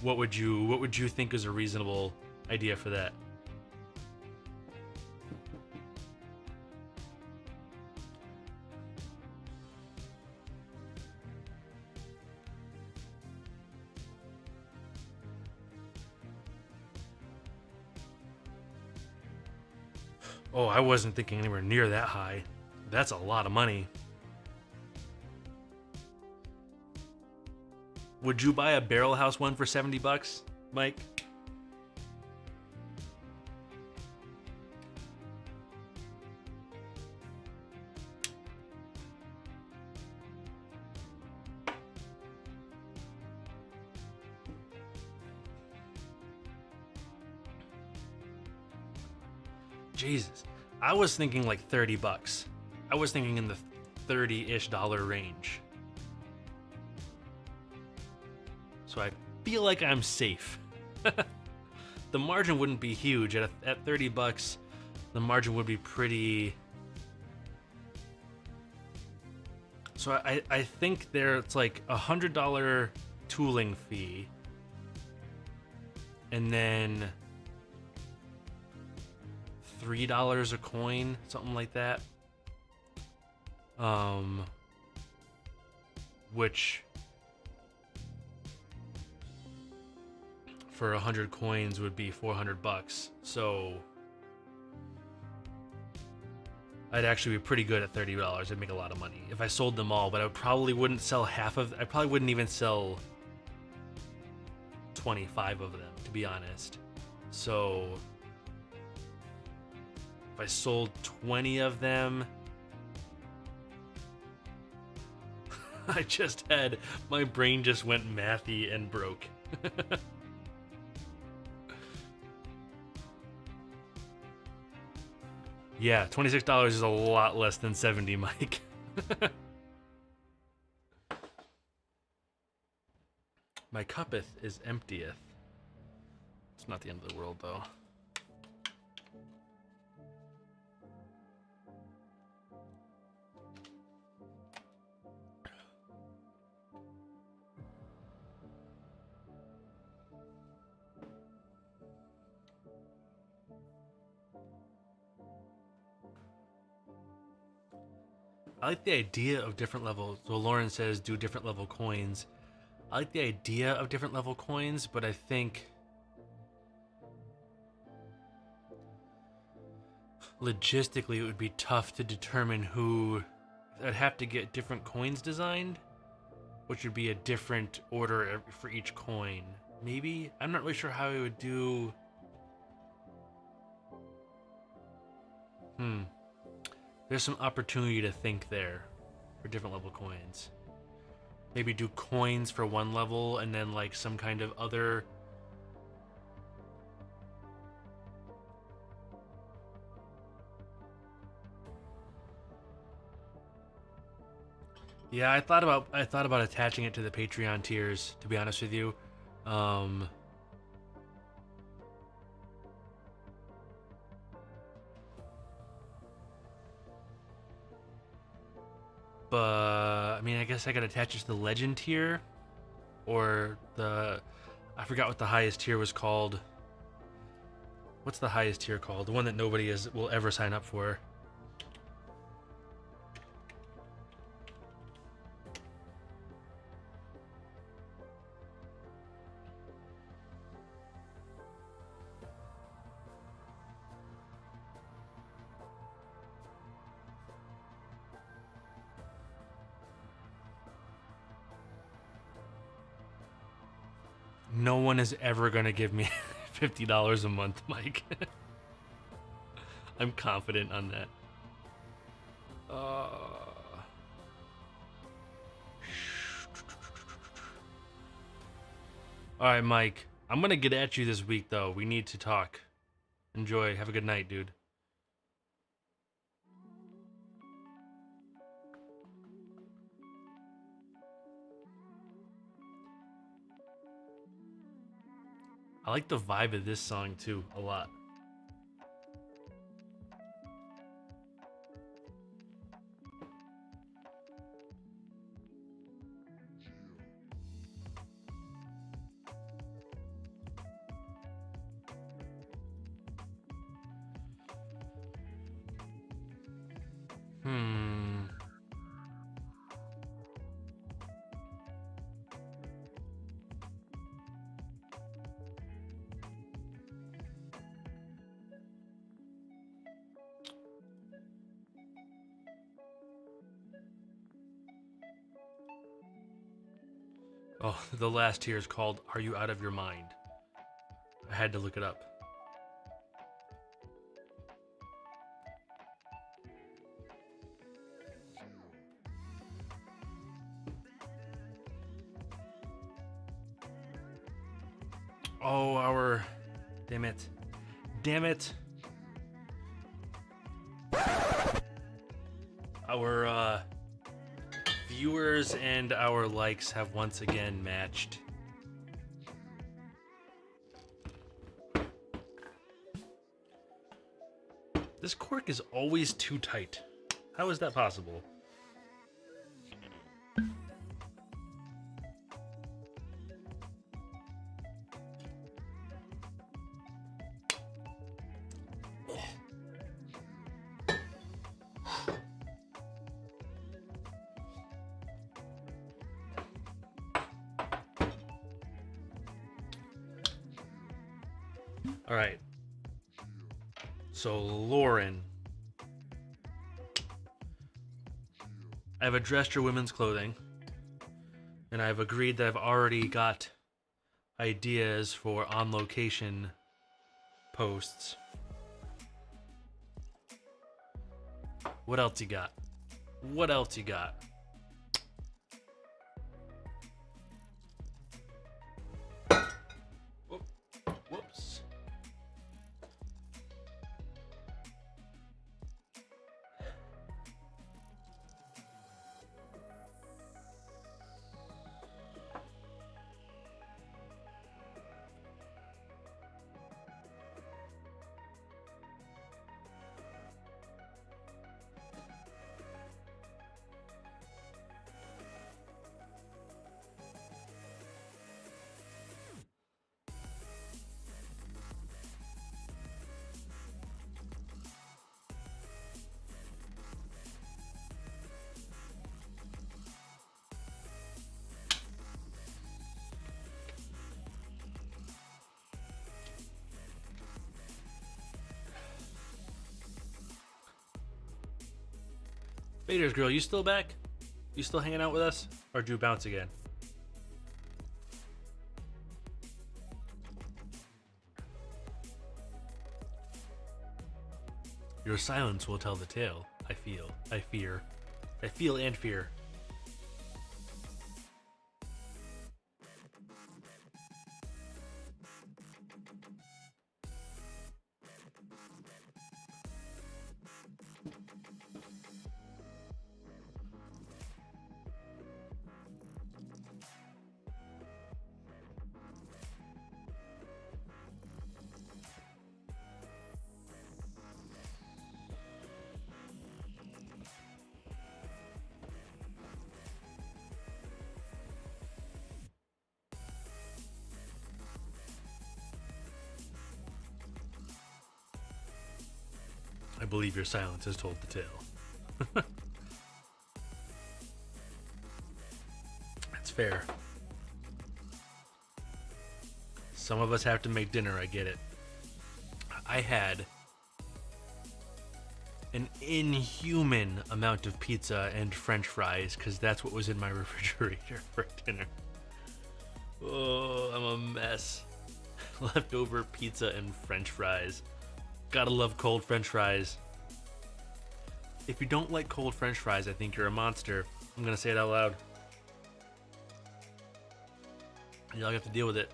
what would you think is a reasonable idea for that? Oh, I wasn't thinking anywhere near that high. That's a lot of money. Would you buy a Barrel House one for $70, Mike? Jesus. I was thinking like $30. I was thinking in the $30-ish range. So I feel like I'm safe. The margin wouldn't be huge. At $30, the margin would be pretty... So I think it's like $100 tooling fee. And then $3 a coin, something like that. Which for 100 coins would be $400. So I'd actually be pretty good at $30. I'd make a lot of money if I sold them all, but I probably wouldn't sell half of. I probably wouldn't even sell 25 of them, to be honest. So if I sold 20 of them, my brain just went mathy and broke. Yeah, $26 is a lot less than 70, Mike. My cuppeth is emptieth. It's not the end of the world, though. I like the idea of different levels. So Lauren says do different level coins. I like the idea of different level coins, but I think logistically it would be tough to determine who. I'd have to get different coins designed, which would be a different order for each coin. Maybe? I'm not really sure how I would do. There's some opportunity to think there for different level coins. Maybe do coins for one level and then like some kind of other. Yeah, I thought about attaching it to the Patreon tiers, to be honest with you. But I mean, I guess I could attach it to the Legend tier, or I forgot what the highest tier was called. What's the highest tier called? The one that nobody will ever sign up for. No one is ever going to give me $50 a month, Mike. I'm confident on that. Alright, Mike. I'm going to get at you this week, though. We need to talk. Enjoy. Have a good night, dude. I like the vibe of this song, too, a lot. Hmm. Oh, the last tier is called Are You Out of Your Mind? I had to look it up. Oh, our. Damn it. Damn it. Our viewers and our likes have once again matched. This cork is always too tight. How is that possible? All right. So, Lauren. I've addressed your women's clothing, and I've agreed that I've already got ideas for on location posts. What else you got? What else you got? Whoops. Vader's girl, you still back? You still hanging out with us? Or did you bounce again? Your silence will tell the tale. I feel. I fear. I feel and fear. I believe your silence has told the tale. That's fair. Some of us have to make dinner, I get it. I had an inhuman amount of pizza and french fries because that's what was in my refrigerator for dinner. Oh, I'm a mess. Leftover pizza and french fries. Gotta love cold french fries. If you don't like cold french fries, I think you're a monster. I'm gonna say it out loud. Y'all have to deal with it.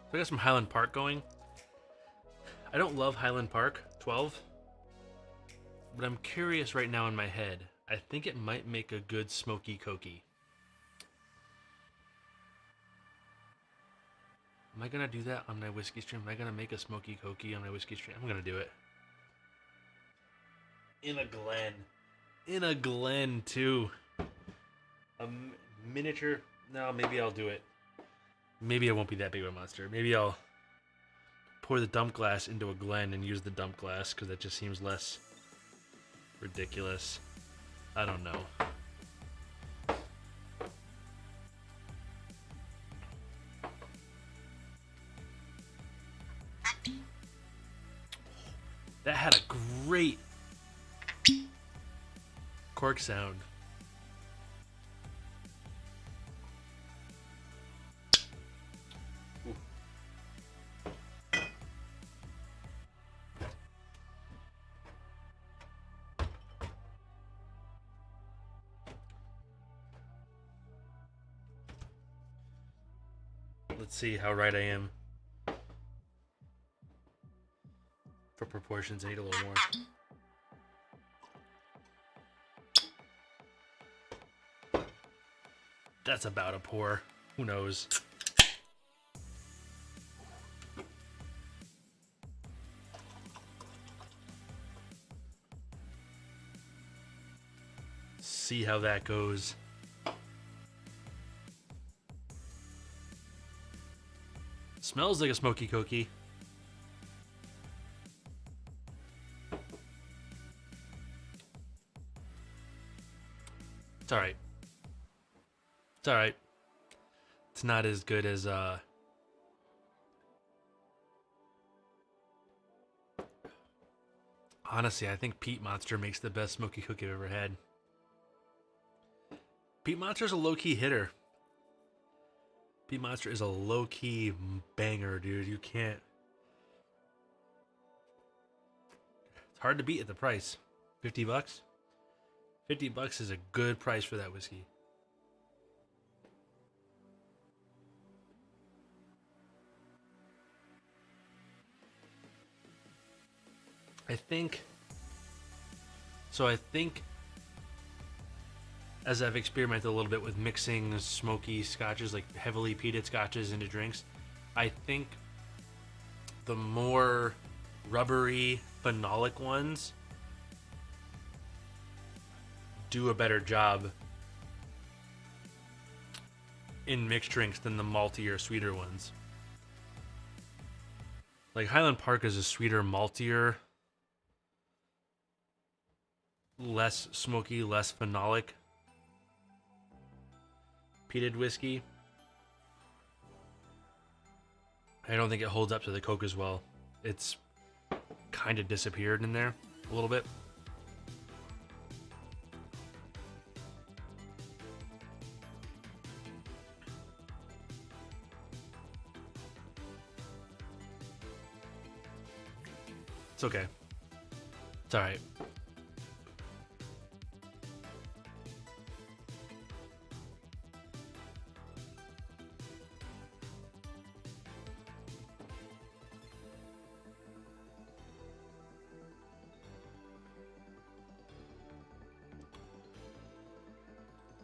So I got some Highland Park going. I don't love Highland Park 12, but I'm curious right now in my head. I think it might make a good smoky cokie. Am I gonna do that on my whiskey stream? Am I gonna make a smoky cokie on my whiskey stream? I'm gonna do it. In a Glen. In a Glen, too. A miniature. No, maybe I'll do it. Maybe it won't be that big of a monster. Maybe I'll pour the dump glass into a Glen and use the dump glass because that just seems less ridiculous. I don't know. That had a great cork sound. Ooh. Let's see how right I am. For proportions, I need a little more. That's about a pour. Who knows? See how that goes. Smells like a smoky cookie. It's alright. It's alright. It's not as good as honestly, I think Peat Monster makes the best smoky cookie I've ever had. Peat Monster's a low-key hitter. Peat Monster is a low-key banger, dude. You can't... It's hard to beat at the price. 50 bucks? 50 bucks is a good price for that whiskey. I think as I've experimented a little bit with mixing smoky scotches, like heavily peated scotches into drinks, I think the more rubbery phenolic ones do a better job in mixed drinks than the maltier, sweeter ones. Like Highland Park is a sweeter, maltier, less smoky, less phenolic peated whiskey. I don't think it holds up to the Coke as well. It's kind of disappeared in there a little bit. It's okay. It's alright.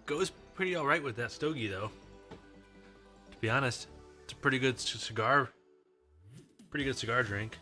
Goes pretty alright with that stogie, though. To be honest, it's a pretty good cigar. Pretty good cigar drink.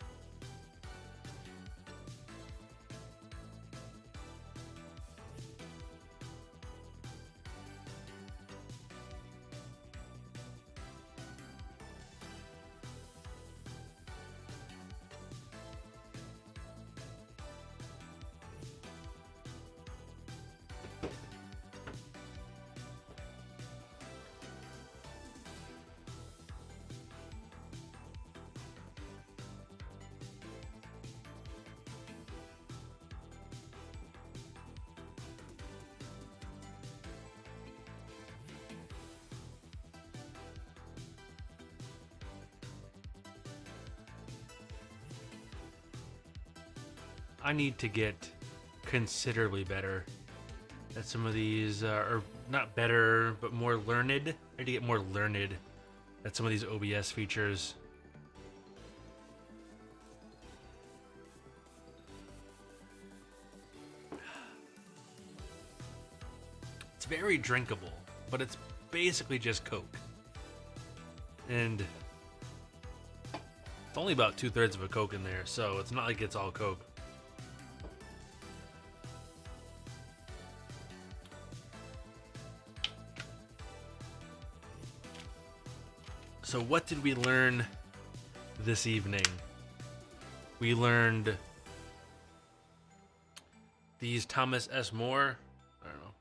I need to get considerably better at some of these, or not better, but more learned. I need to get more learned at some of these OBS features. It's very drinkable, but it's basically just Coke. And it's only about 2/3 of a Coke in there, so it's not like it's all Coke. So what did we learn this evening? We learned these Thomas S. More. I don't know.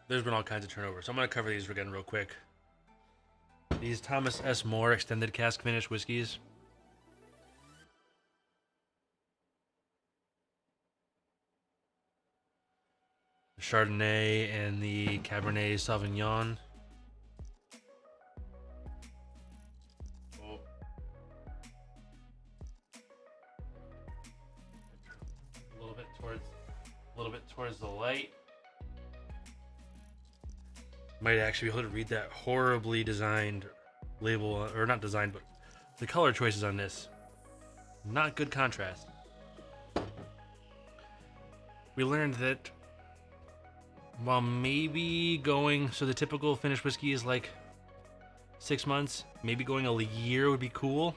There's been all kinds of turnover, so I'm going to cover these again real quick. These Thomas S. More extended cask finish whiskeys. The Chardonnay and the Cabernet Sauvignon. A little bit towards the light. Might actually be able to read that horribly designed label, or not designed, but the color choices on this. Not good contrast. We learned that while maybe going, so the typical finished whiskey is like 6 months, maybe going a year would be cool.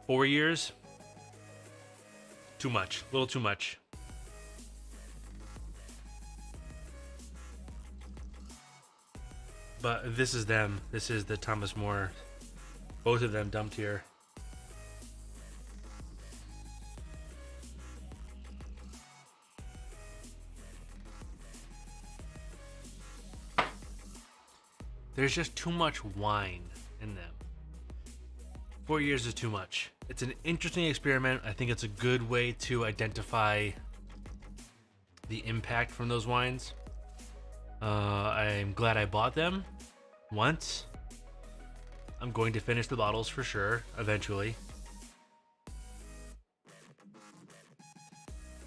4 years, too much, a little too much. But this is them. This is the Thomas More. Both of them dumped here. There's just too much wine in them. 4 years is too much. It's an interesting experiment. I think it's a good way to identify the impact from those wines. I'm glad I bought them once. I'm going to finish the bottles for sure, eventually.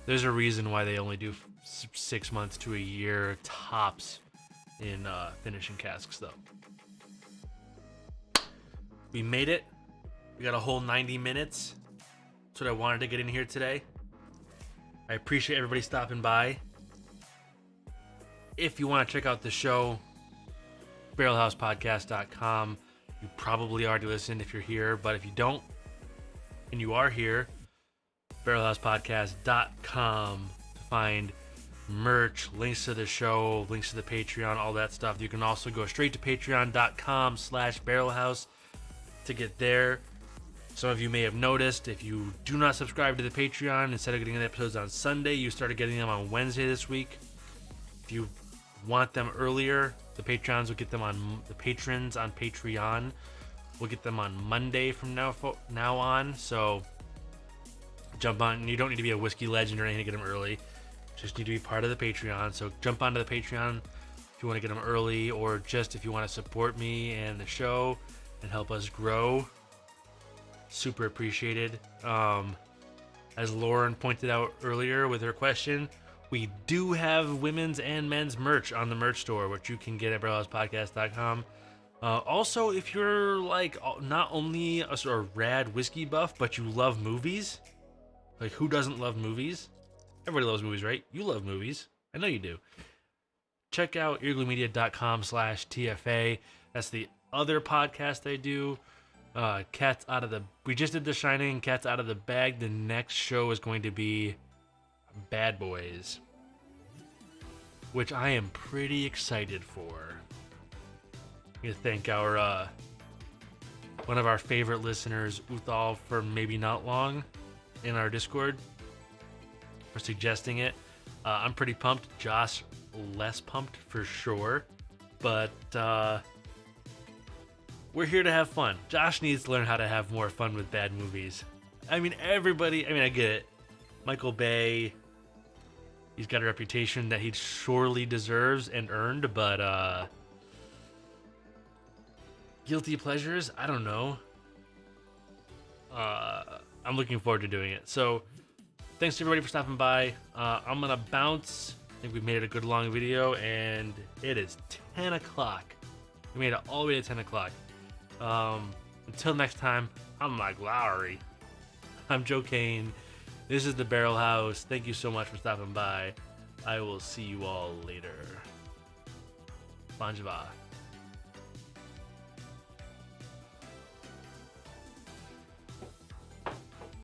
There's a reason why they only do 6 months to a year tops in finishing casks, though. We made it. We got a whole 90 minutes. That's what I wanted to get in here today. I appreciate everybody stopping by. If you want to check out the show, barrelhousepodcast.com. You probably already listened if you're here, but if you don't and you are here, barrelhousepodcast.com to find merch, links to the show, links to the Patreon, all that stuff. You can also go straight to patreon.com/barrelhouse to get there. Some of you may have noticed, if you do not subscribe to the Patreon, instead of getting the episodes on Sunday, you started getting them on Wednesday this week. If you want them earlier, the patrons will get them on, the patrons on Patreon will get them on Monday from now on. So jump on. You don't need to be a whiskey legend or anything to get them early. Just need to be part of the Patreon. So jump onto the Patreon if you want to get them early, or just if you want to support me and the show and help us grow. Super appreciated. As Lauren pointed out earlier with her question, we do have women's and men's merch on the merch store, which you can get at barrelhousepodcast.com. Also, if you're like not only a sort of rad whiskey buff, but you love movies, like who doesn't love movies? Everybody loves movies, right? You love movies. I know you do. Check out earglumedia.com/TFA. That's the other podcast I do. Cats Out of the... We just did The Shining, Cats Out of the Bag. The next show is going to be Bad Boys, which I am pretty excited for. We thank our one of our favorite listeners, Uthal, for maybe not long in our Discord for suggesting it. I'm pretty pumped. Josh less pumped for sure, but we're here to have fun. Josh needs to learn how to have more fun with bad movies. I mean, everybody, I get it. Michael Bay, he's got a reputation that he surely deserves and earned, but guilty pleasures, I don't know. I'm looking forward to doing it. So thanks to everybody for stopping by. I'm gonna bounce. I think we've made it a good long video, and it is 10 o'clock. We made it all the way to 10 o'clock. Until next time, I'm Mike Lowry. I'm Joe Kane. This is the Barrel House. Thank you so much for stopping by. I will see you all later. Bon jovi.